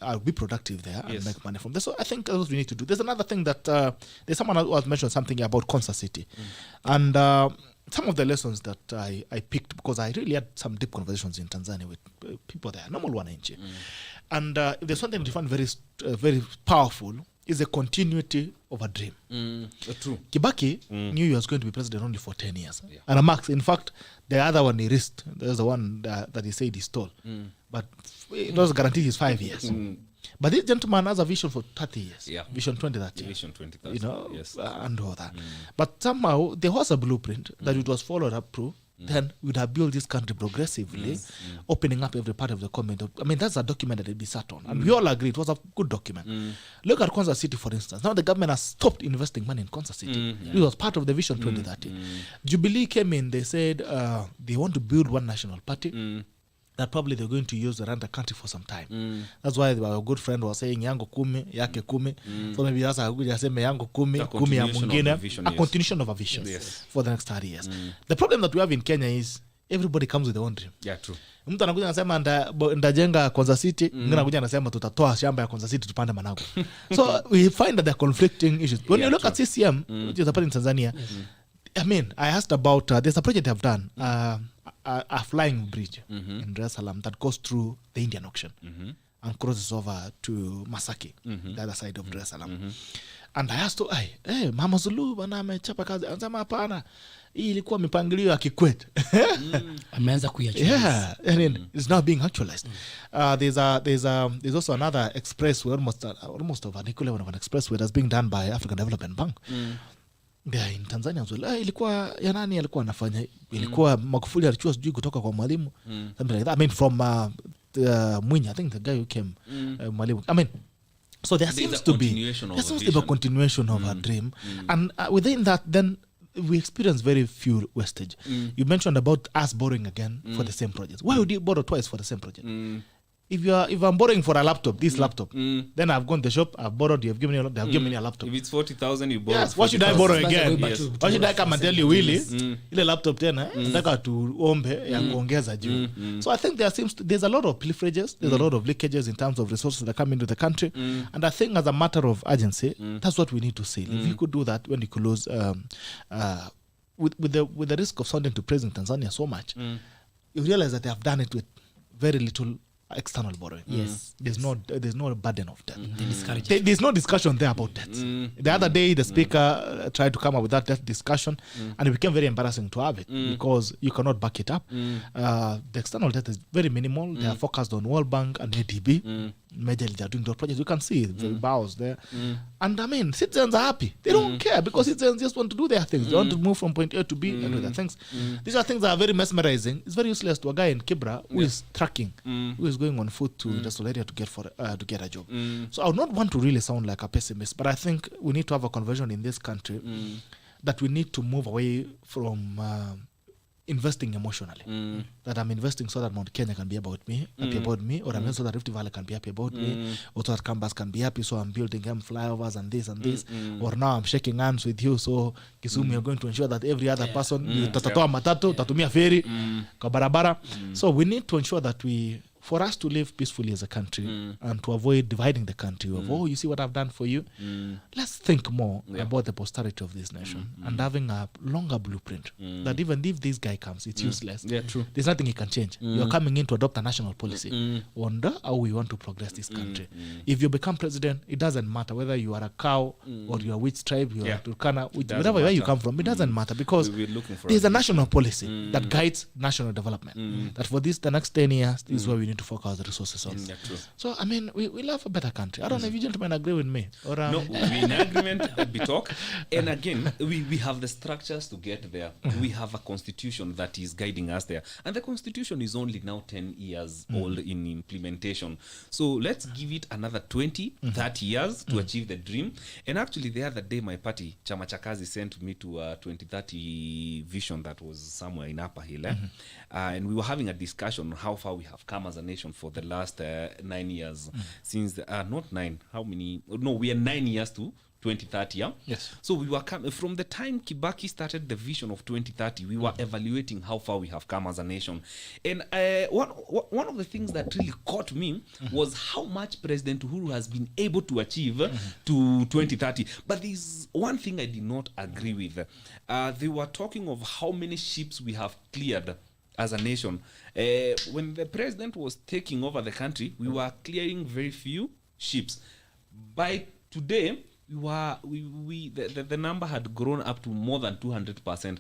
I'll be productive there and make money from there. So I think that's what we need to do. There's another thing that there's someone who has mentioned something about Concert City, and some of the lessons that I picked, because I really had some deep conversations in Tanzania with people there, normal wananchi, and if there's something that I find very powerful, is a continuity of a dream. True. Kibaki knew he was going to be president only for 10 years. And Max, in fact, the other one he risked. There's the one that he said he stole. But it was guaranteed his 5 years. But this gentleman has a vision for 30 years. Vision 2030. Vision 2030. You know, and all that. But somehow there was a blueprint that it was followed up through. Then we'd have built this country progressively, opening up every part of the community. I mean, that's a document that it be sat on. And we all agree it was a good document. Look at Concert City, for instance. Now the government has stopped investing money in Concert City. It was part of the Vision 2030. Jubilee came in, they said they want to build one national party. That probably they're going to use around the country for some time. That's why our good friend was saying yango kumi, yake kumi. So maybe that's a good say yango kumi, kumi ya mwingine. A continuation of a vision for the next 30 years. The problem that we have in Kenya is everybody comes with their own dream. Yeah, true. Mtu anakuja anasema ndajenga Concert City, mwingine anakuja anasema tutatoa shamba ya Concert City tupande Managu. So we find that there are conflicting issues. When you look at CCM, which is a part in Tanzania, I mean, I asked about there's a project I've done, a flying bridge in Dar es Salaam that goes through the Indian Ocean and crosses over to Masaki, the other side of Dar es Salaam. And I asked, hey, Mama Zulu bana amechapa kazi. Anasema hapana, hii ilikuwa mipangilio ya Kikwete. Ameanza kuiachia. Yeah, I mean, it's now being actualized. There's also another expressway, almost of an equivalent of an expressway that's being done by African Development Bank. Yeah, in Tanzania as well. Ilikuwa ya nani alikuwa anafanya? Ilikuwa Magufuli alichukua sijui kutoka kwa Mwalimu. Something like that. I mean, from Mwinyi, I think the guy who came, Mwalimu. I mean, so there seems to be a continuation of a dream. And within that, then we experience very few wastage. You mentioned about us borrowing again for the same project. Why would you borrow twice for the same project? If I'm borrowing for a laptop, this laptop, then I've gone to the shop, I've borrowed, they have given me a laptop. If it's 40,000, you borrow. Yes, what should I borrow again? Why should I come and tell you, Willie, ile laptop tena, nataka tuombe ya kuongeza juu. So I think there's a lot of pilferages, there's a lot of leakages in terms of resources that come into the country. And I think as a matter of urgency, that's what we need to say. If you could do that, when you could lose, with the risk of sounding to praising Tanzania so much, you realize that they have done it with very little external borrowing. There's no burden of debt. There's no discussion there about debt. The other day the speaker tried to come up with that debt discussion, and it became very embarrassing to have it because you cannot back it up. The external debt is very minimal. They are focused on World Bank and ADB. Majorly they're doing those projects. You can see the bows there. And I mean, citizens are happy. They don't care because citizens just want to do their things. They want to move from point A to B and do their things. These are things that are very mesmerizing. It's very useless to a guy in Kibra who is tracking, who is going on foot to industrial area to get a job. So I would not want to really sound like a pessimist, but I think we need to have a conversion in this country that we need to move away from investing emotionally. That I'm investing so that Mount Kenya can be about me, happy about me, or I'm investing so that Rift Valley can be happy about me, or so that Kambas can be happy, so I'm building them flyovers and this and this, or now I'm shaking hands with you, so Kisumu you're going to ensure that every other person, tatatoa matatu, tatumia ferry, kwa barabara. So we need to ensure that we for us to live peacefully as a country and to avoid dividing the country of, oh, you see what I've done for you, let's think more about the posterity of this nation and having a longer blueprint that even if this guy comes, it's useless. Yeah, true. There's nothing he can change. You're coming in to adopt a national policy on how we want to progress this country. If you become president, it doesn't matter whether you are a cow or you are which tribe, you are Turkana, whatever where you come from, it doesn't matter, because there's a national policy that guides national development. That for this, the next 10 years, this is where we need to focus the resources on. So, I mean, we love a better country. I don't know if you gentlemen agree with me. Or, no, we're in agreement, Bitok. And again, we have the structures to get there. We have a constitution that is guiding us there. And the constitution is only now 10 years old in implementation. So let's give it another 20, 30 years to achieve the dream. And actually, the other day, my party, Chama cha Kazi, sent me to a 2030 vision that was somewhere in Upper Hill. And we were having a discussion on how far we have come as a nation for the last 9 years. Since, not 9, how many? No, we are 9 years to 2030, yeah? Yes. So we were from the time Kibaki started the vision of 2030, we were evaluating how far we have come as a nation. And one of the things that really caught me was how much President Uhuru has been able to achieve to 2030. But there's one thing I did not agree with. They were talking of how many ships we have cleared as a nation. When the president was taking over the country, we were clearing very few ships. By today, the number had grown up to more than 200%.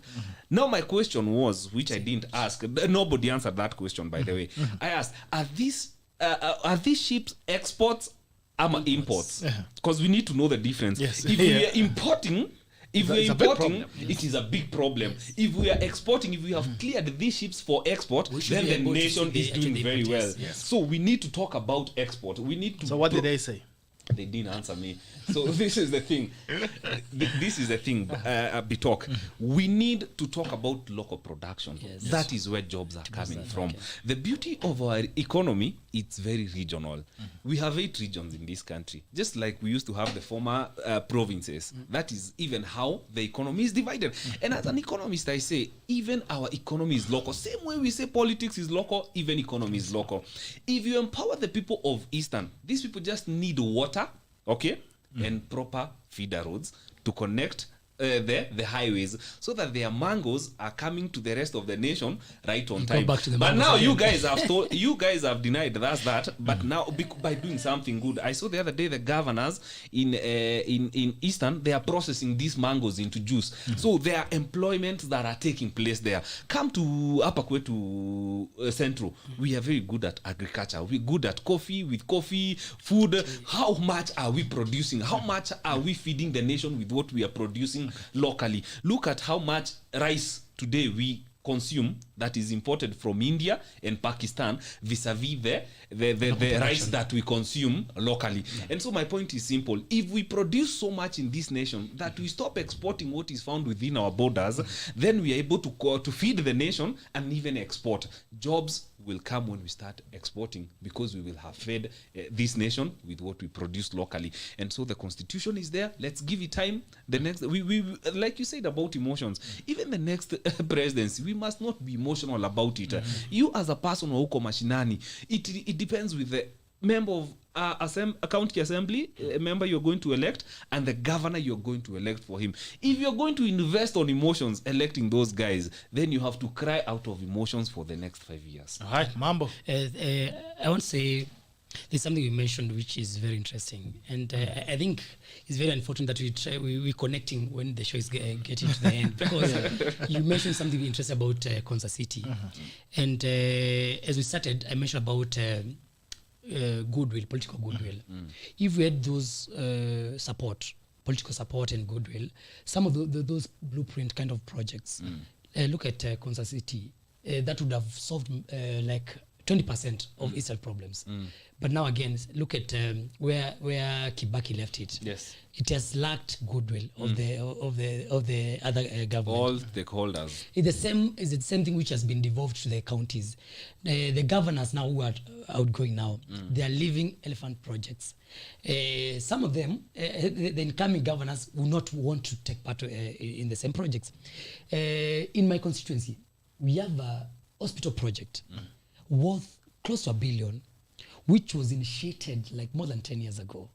Now my question was, which I didn't ask, nobody answered that question, by the way. I asked, are these ships exports or imports? Because we need to know the difference. Yes. If we are importing, It's a big problem. it is a big problem. If we are exporting, if we have cleared these ships for export, then the nation is doing very well. So we need to talk about export. We need to. So what did they say? They didn't answer me. So this is the thing. This is the thing, Bitok. We need to talk about local production. That is where jobs are coming from. The beauty of our economy, it's very regional. We have 8 regions in this country, just like we used to have the former provinces. That is even how the economy is divided. And as an economist, I say, even our economy is local. Same way we say politics is local, even economy is local. If you empower the people of Eastern, these people just need water, okay, and proper feeder roads to connect the highways, so that their mangoes are coming to the rest of the nation right on time. But now you guys have denied that. But now by doing something good, I saw the other day the governors in Eastern, they are processing these mangoes into juice. So there are employments that are taking place there. Come to Upper Kwetu Central, we are very good at agriculture. We're good at coffee, food. How much are we producing? How much are we feeding the nation with what we are producing locally? Look at how much rice today we consume that is imported from India and Pakistan vis-a-vis the rice that we consume locally. And so my point is simple. If we produce so much in this nation that we stop exporting what is found within our borders, then we are able to feed the nation and even export. Jobs will come when we start exporting, because we will have fed this nation with what we produce locally. And so the constitution is there. Let's give it time. The next, we like you said about emotions, even the next presidency, we must not be emotional about it. You as a person who uko mashinani, it depends with the member of a county assembly, a member you're going to elect, and the governor you're going to elect for him. If you're going to invest on emotions electing those guys, then you have to cry out of emotions for the next 5 years. All right, Mambo. I want to say there's something you mentioned which is very interesting, and I think it's very unfortunate that we're connecting when the show is getting to the end, because you mentioned something interesting about Konza City, and as we started, I mentioned about goodwill, political goodwill. If we had those political support and goodwill, some of those blueprint kind of projects, look at Konza City, that would have solved like 20% of Eastern problems. But now again, look at where Kibaki left it. Yes, it has lacked goodwill of the other government. All stakeholders. It's the same thing which has been devolved to the counties. The governors now who are outgoing now, they are leaving elephant projects. Some of them, the incoming governors, will not want to take part in the same projects. In my constituency, we have a hospital project worth close to $1 billion, which was initiated like more than 10 years ago.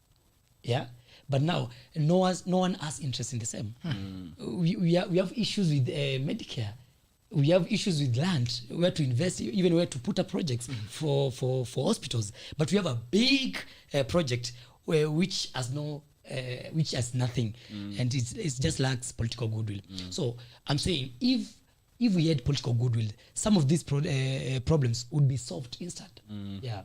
Yeah, but now no one has interest in the same. We have issues with Medicare. We have issues with land, where to invest, even where to put up projects for hospitals. But we have a big project which has nothing, and it just lacks political goodwill. So I'm saying if we had political goodwill, some of these problems would be solved instant. Yeah.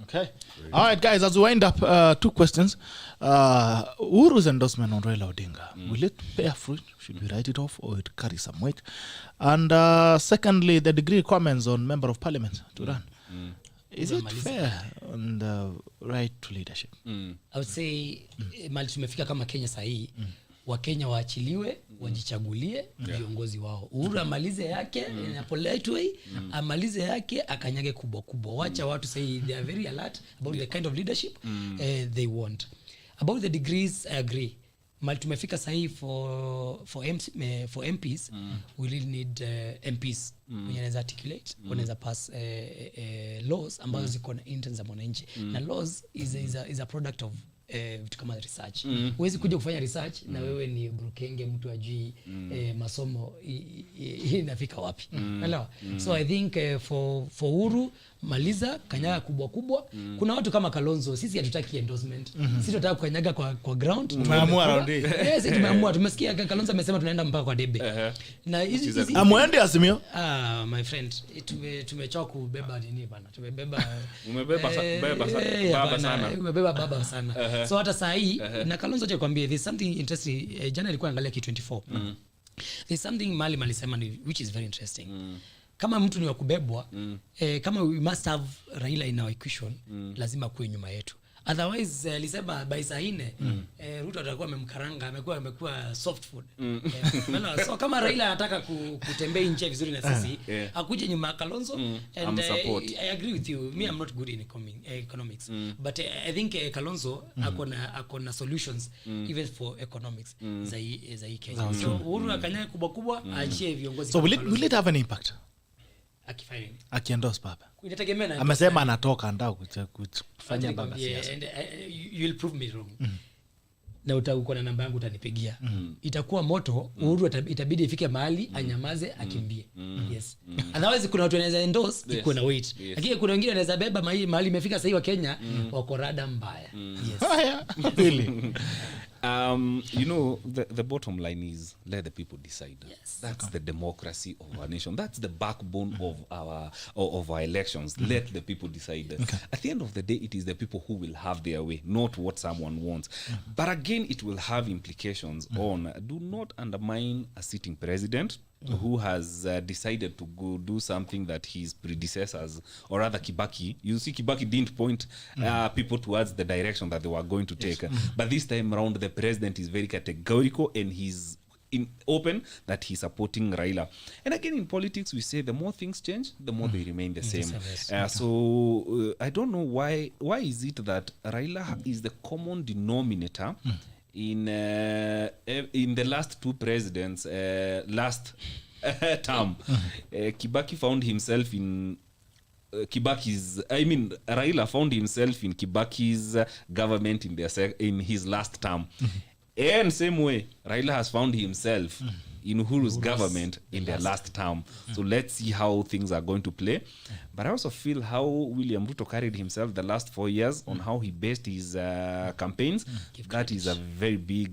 Okay. All right, guys, as we wind up, 2 questions. Uhuru's endorsement on Raila Odinga, will it bear fruit? Should we write it off, or it carry some weight? And secondly, the degree requirements on member of parliament to run. Is it fair on the right to leadership? I would say mali tumefika kama Kenya sahi, Wakenya waachiliwe, wajichagulie viongozi wao. Uhuru amalize yake in a polite way, amalize yake akanyage kubwa kubwa. Wacha watu say they are very alert about the kind of leadership they want. About the degrees, I agree. Mali tumefika sahi for MPs, we really need MPs wenye wanaweza articulate, wanaweza pass laws ambazo ziko na intent za mwananchi. Na laws is a product of vitu kama research. Huwezi kuja kufanya research na wewe ni brokenge, mtu ajui masomo inafika wapi. Unaelewa? So I think for Uhuru, maliza kanyaga kubwa kubwa. Kuna watu kama Kalonzo, sisi hatutaki endorsement. Sisi tunataka kukanyaga kwa ground. Tumeamua round hii. Yes, tumeamua. Tumesikia Kalonzo amesema tunaenda mpaka kwa debe. Na hizi amwende Azimio. My friend, tumechoka kubeba nini bana. Tumebeba Umebeba baba sana. Umebeba baba sana. So hata saa hii na Kalonzo acha kwambie there's something interesting. Jana alikuwa angalia K24. There's something Mali alisema which is very interesting. Kama mtu ni wa kubebwa, kama we must have Raila in our equation, lazima kuwe nyuma yetu. Otherwise alisema by saa 4 Ruto atakuwa amemkaranga, amekuwa soft food. So kama Raila anataka kutembea nje vizuri na sisi, akuje nyuma Kalonzo, and I agree with you. Me, I'm not good in economics, but I think Kalonzo akona solutions even for economics za hii Kenya. So Uhuru akanya kubwa kubwa aachie viongozi. So will it have an impact? Akifanya akiendorse baba, inategemea na amesema anatoka ndao kufanya baba siasa. And you will prove me wrong. Na utakuwa na namba yangu utanipigia. Itakuwa moto. Uhuru itabidi ifike mahali anyamaze akimbie. Yes. Otherwise kuna watu wanaweza endorse iko na weight. Lakini kuna wengine wanaweza beba mahali imefika sasa wa Kenya wako rada mbaya. Yes. Really. You know, the bottom line is let the people decide. Yes. That's the democracy of our nation. That's the backbone of our elections. Let the people decide. At the end of the day, it is the people who will have their way, not what someone wants. But again, it will have implications on do not undermine a sitting president who has decided to go do something that his predecessors, or rather Kibaki, you see Kibaki didn't point people towards the direction that they were going to take. But this time around, the president is very categorical and he's open that he's supporting Raila. And again, in politics, we say the more things change, the more they remain the same. So I don't know why is it that Raila is the common denominator in the last 2 presidents, last term. Kibaki found himself in Raila found himself in Kibaki's government in his last term. And same way, Raila has found himself in Uhuru's government in their last term. So let's see how things are going to play. But I also feel how William Ruto carried himself the last 4 years on how he based his campaigns. That is a very big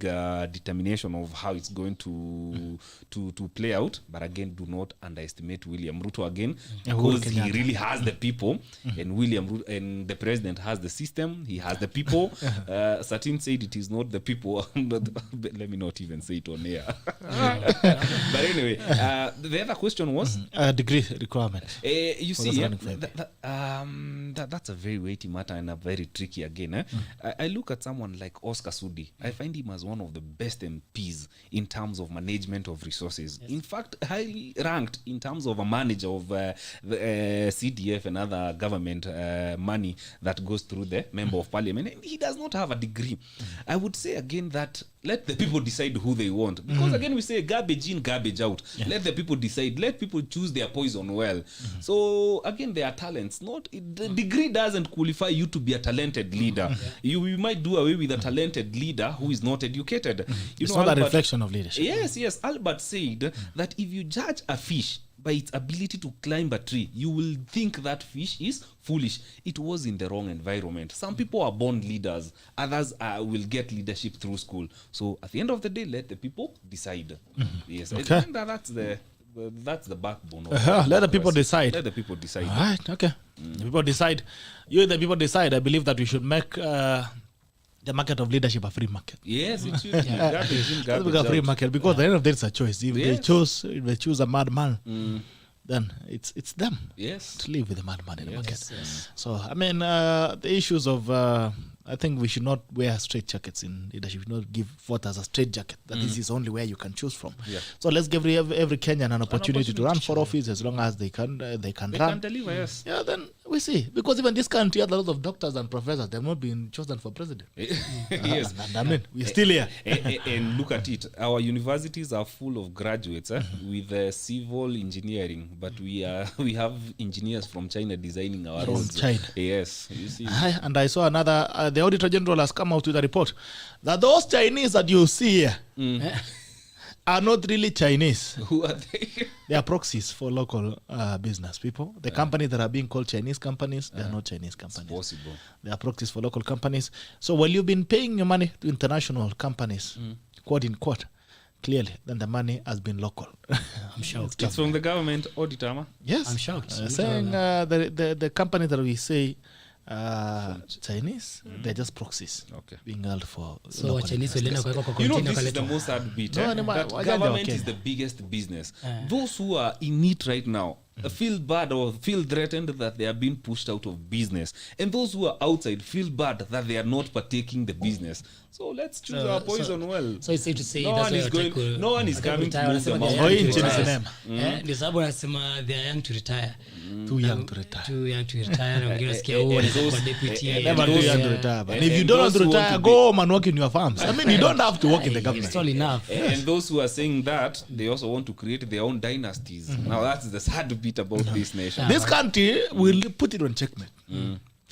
determination of how it's going to play out. But again, do not underestimate William Ruto again, because he really has the people, and William Ruto and the president has the system. He has the people. Satin said it is not the people. Let me not even say it on air. But anyway, the other question was degree requirement. You see, that's a very weighty matter and a very tricky again. I look at someone like Oscar Sudi. I find him as one of the best MPs in terms of management of resources. In fact, highly ranked in terms of a manager of the CDF and other government money that goes through the member of parliament. And he does not have a degree. I would say again that let the people decide who they want. Because again, we say garbage garbage in, garbage out. Let the people decide. Let people choose their poison well. So again, there are talents. Not the degree doesn't qualify you to be a talented leader. You might do away with a talented leader who is not educated. You It's know, not a Albert- reflection of leadership. Yes. Albert said that if you judge a fish by its ability to climb a tree, you will think that fish is foolish. It was in the wrong environment. Some people are born leaders. Others will get leadership through school. So at the end of the day, let the people decide. Yes, I Okay. think that's the backbone of Let the people decide. Let the people decide. All right, okay. The people decide. The people decide. I believe that we should make the market of leadership a free market. Yes, it should be. Garbage in, Let's garbage make a free out. market, because at the end of the day, it's a choice. If they choose a madman, then it's them Yes. to live with the madman in the market. Yes. So I mean, the issues of I think we should not wear straight jackets in leadership. We should not give voters a straight jacket. That this is only where you can choose from. Yeah. So let's give every Kenyan an opportunity to run for office, as long as they can They run. can deliver, yes. Yeah, then we see. Because even this country has a lot of doctors and professors. They have not been chosen for president. Yes. And I mean, we're still here. And look at it. Our universities are full of graduates with civil engineering, but we have engineers from China designing our roads. China. Yes, you see. And I saw another, the Auditor General has come out with a report that those Chinese that you see here are not really Chinese. Who are they? They are proxies for local business people. The companies that are being called Chinese companies, they are not Chinese companies. Possible. They are proxies for local companies. So while you've been paying your money to international companies, quote in quote, clearly, then the money has been local. I'm shocked. It's from the government auditor, ma? Yes. I'm shocked. Saying the company that we say Chinese, they're just proxies Okay. being held for So local Chinese walienda kuwekwa kwa You know, container this is the wakaletwa. most sad bit. No, anima- that wajanja government wa is Kenya. the biggest business. Those who are in it right now feel bad or feel threatened that they are being pushed out of business. And those who are outside feel bad that they are not partaking the business. So let's choose our poison well. So it's safe to say No that's one why is wataki going- ku- no one is wataki coming to retire. move Wanasema them they out. are young Nchi to ni retire. sinema. Ndio sababu wanasema they are young to retire. Too young to retire. Too young to retire. Na wengine wasikia huo wanaweza kuwa deputy. Never too those- young to retire. But if you and don't want to those who want retire, to go home and work in your farms. I mean, you don't have to work in the government. It's all enough. And those who are saying that, they also want to create their own dynasties. Now, that's the sad bit about this nation. This country will put it on checkmate.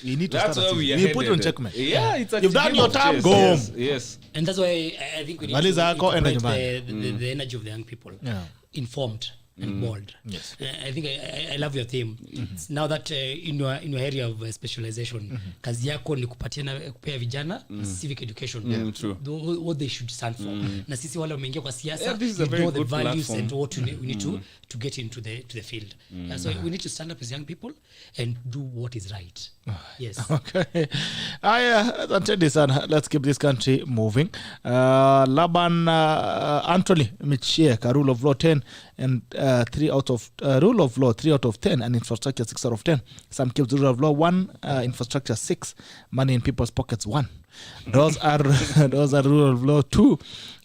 We need to That's start where at we it. are We put it on headed. checkmate. Yeah, it's a You've done game your of time, chess. go Yes, home. yes. And that's why I think we need Maliza yako, enda incorporate nyumbani. the energy of the young people. Yeah. Informed and bold. Yes. I think I love your theme. It's now that in your area of specialization, kazi yako ni kupea vijana civic education. True. What they should stand for. Na sisi wale wameingia kwa siasa, Yeah, this is a we very know the good values platform. and what we need to get into the field. So we need to stand up as young people and do what is right. Yes. Okay. Asanteni sana. Let's keep this country moving. Laban Anthony Michieka, rule of law 10 and 3 out of rule of law 3 out of 10 and infrastructure 6 out of 10. Some keeps rule of law 1, infrastructure 6, money in people's pockets 1. Those are rule of law 2,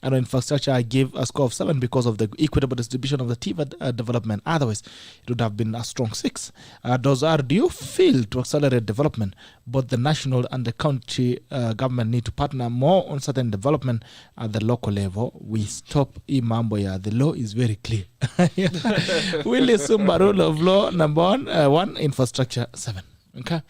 and infrastructure I gave a score of 7 because of the equitable distribution of the TVET development. Otherwise, it would have been a strong 6. Those are, do you feel to accelerate development, both the national and the county government need to partner more on certain development at the local level? We stop MAMBO. Yeah, the law is very clear. Willie Sumba, rule of law number 1, infrastructure 7. Okay.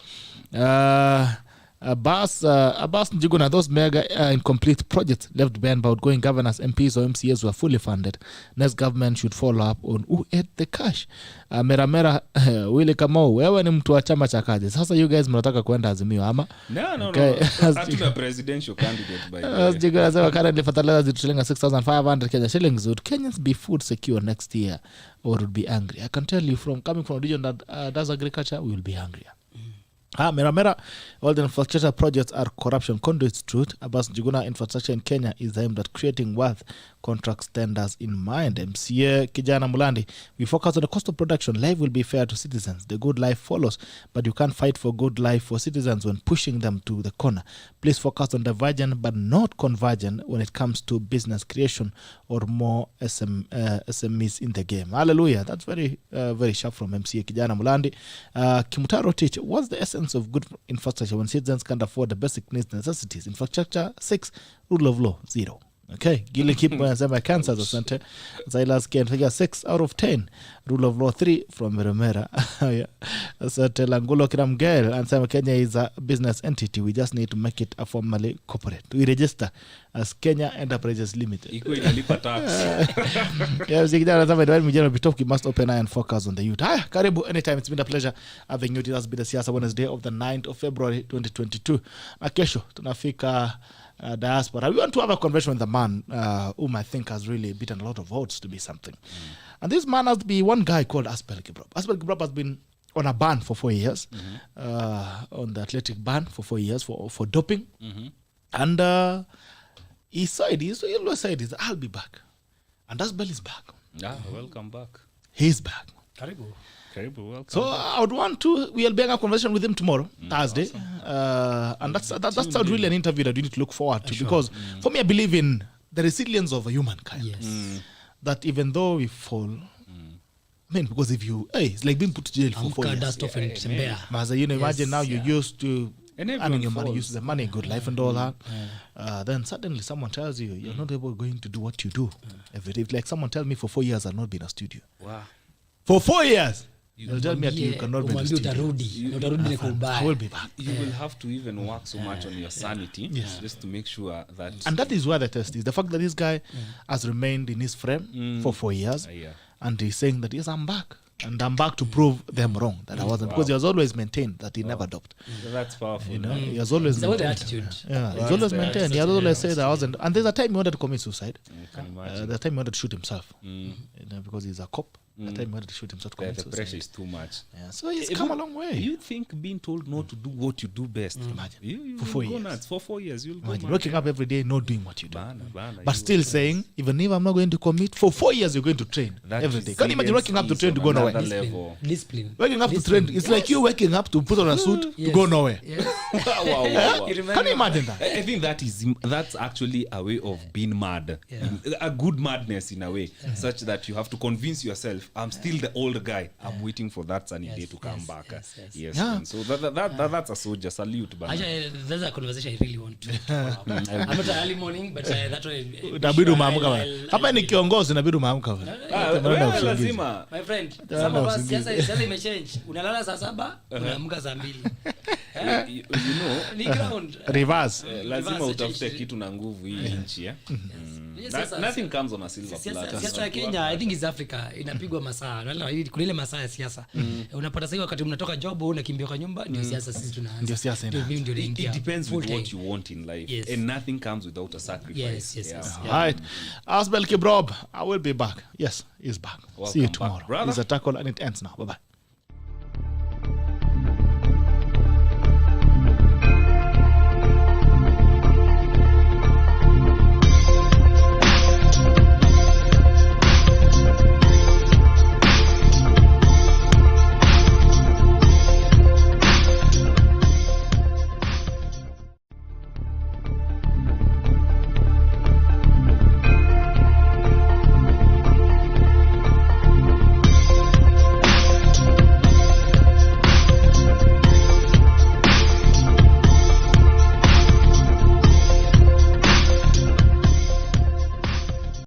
Abbas Njuguna, those mega incomplete projects left behind by outgoing governors, MPs or MCAs were fully funded. Next government should follow up on who ate the cash. Mera Willie KAMAU, wewe ni mtu wa chama cha kazi. Sasa you guys mnataka kwenda Azimio ama? No. Okay. Hatuna presidential candidate by the way. Njuguna said currently fertilizer zitulenga 6,500 Kenya shillings. Would Kenyans be food secure next year or would be angry? I can tell you from coming from a region that does agriculture, we will be hungrier. Mera, all the infrastructure projects are corruption conduits. Truth. Abbas Njuguna, infrastructure in Kenya is aimed at creating wealth, contract tenders in mind. MCA Kijana Mulandi, we focus on the cost of production. Life will be fair to citizens. The good life follows, but you can't fight for good life for citizens when pushing them to the corner. Please focus on divergent but not convergent when it comes to business creation or more SMEs in the game. Hallelujah. That's very sharp from MCA Kijana Mulandi. Kimutaro teach, what's the essence of good infrastructure when citizens can't afford the basic needs necessities? Infrastructure 6, rule of law 0. Okay, Gilly Kip anasema Kansas, asante. Silas Ken figure 6 out of 10. Rule of law 3 from Romera. Yeah. Asante. Langulo Kiramgel anasema Kenya is a business entity. We just need to make it a formally corporate. We register as Kenya Enterprises Limited. Iko inalipa tax. Yeah, Zigida anasema Edward Mijano Bitoki must open eye and focus on the youth. Haya, karibu anytime. It's been a pleasure having you. It has been the Siasa Wednesday of the 9th of February 2022. Na kesho tunafika diaspora. We want to have a conversation with the man whom I think has really beaten a lot of votes to be something. And this man has to be one guy called Aspel Kibrop. Aspel Kibrop has been on a ban for 4 years, on the athletic ban for 4 years for doping. And he said, he always said, I'll be back. And Aspel is back. Welcome back. He's back. Karibu. Welcome. So I would want to, we'll be having a conversation with him tomorrow, Thursday. Awesome. And that's really an interview that we need to look forward to. Sure. Because for me, I believe in the resilience of humankind. Yes. That even though we fall, I mean, because if you, it's like being put to jail for 4 years. Dust off and Maza, imagine now you're used to earning your money, used to the money, good life and all that. Then suddenly someone tells you, you're not able going to do what you do every day. Like someone tells me for 4 years I've not been in a studio. Wow. For 4 years! You'll tell me that you cannot be in the studio. I will be back. You will have to even work so much on your sanity just to make sure that... And that is where the test is. The fact that this guy has remained in his frame for 4 years. And he's saying that, yes, I'm back. And I'm back to prove them wrong, that I wasn't. Because he has always maintained that he never doped. That's powerful. You know, he has always maintained. The attitude. Yeah, he's always maintained. He has always said I wasn't. And there's a time he wanted to commit suicide. Can imagine. There's a time he wanted to shoot himself. You know, because he's a cop. The time he wanted to shoot himself to commit The suicide. pressure is too much. Yeah, so he's come a long way. You think being told not to do what you do best? Imagine. You For 4 go years. nuts. For 4 years, you'll go Imagine mad. waking up every day not doing what you do. Bana, But still saying, even if I'm not going to commit, for 4 years you're going to train That every day. Can you imagine waking up to train to go another nowhere? level. Discipline. Waking up to train, it's like you waking up to put on a suit to go nowhere. Wow. Can you imagine that? I think that's actually a way of being mad. A good madness in a way, such that you have to convince yourself, I'm still the old guy. I'm waiting for that sunny day to come back. Yes. Yeah. And so that's a soldier salute. Actually, there's a conversation I really want to follow up. I'm not early morning, but that way... Inabidi umeamka bana. Kama ni kiongozi inabidi umeamka bana. Lazima. My friend, some of us, siasa imechange. Unalala saa 7, unaamka saa 2. You know, Ni ground. Reverse. lazima utafute kitu na nguvu hii nchi. Nothing comes on a silver platter. Siasa ya Kenya, I think is Africa, inapigwa masaa. Kuna ile masaa ya siasa. Unapata sasa wakati mnatoka job unakimbia kwa nyumba, ndio siasa sisi tunaanza. Ndio siasa ina. It depends with what you want in life. And nothing comes without a sacrifice. Yes. All right. Aspel Kibrop, I will be back. Yes, he's back. Welcome See you back, tomorrow. brother. It's a tackle and it ends now. Bye-bye.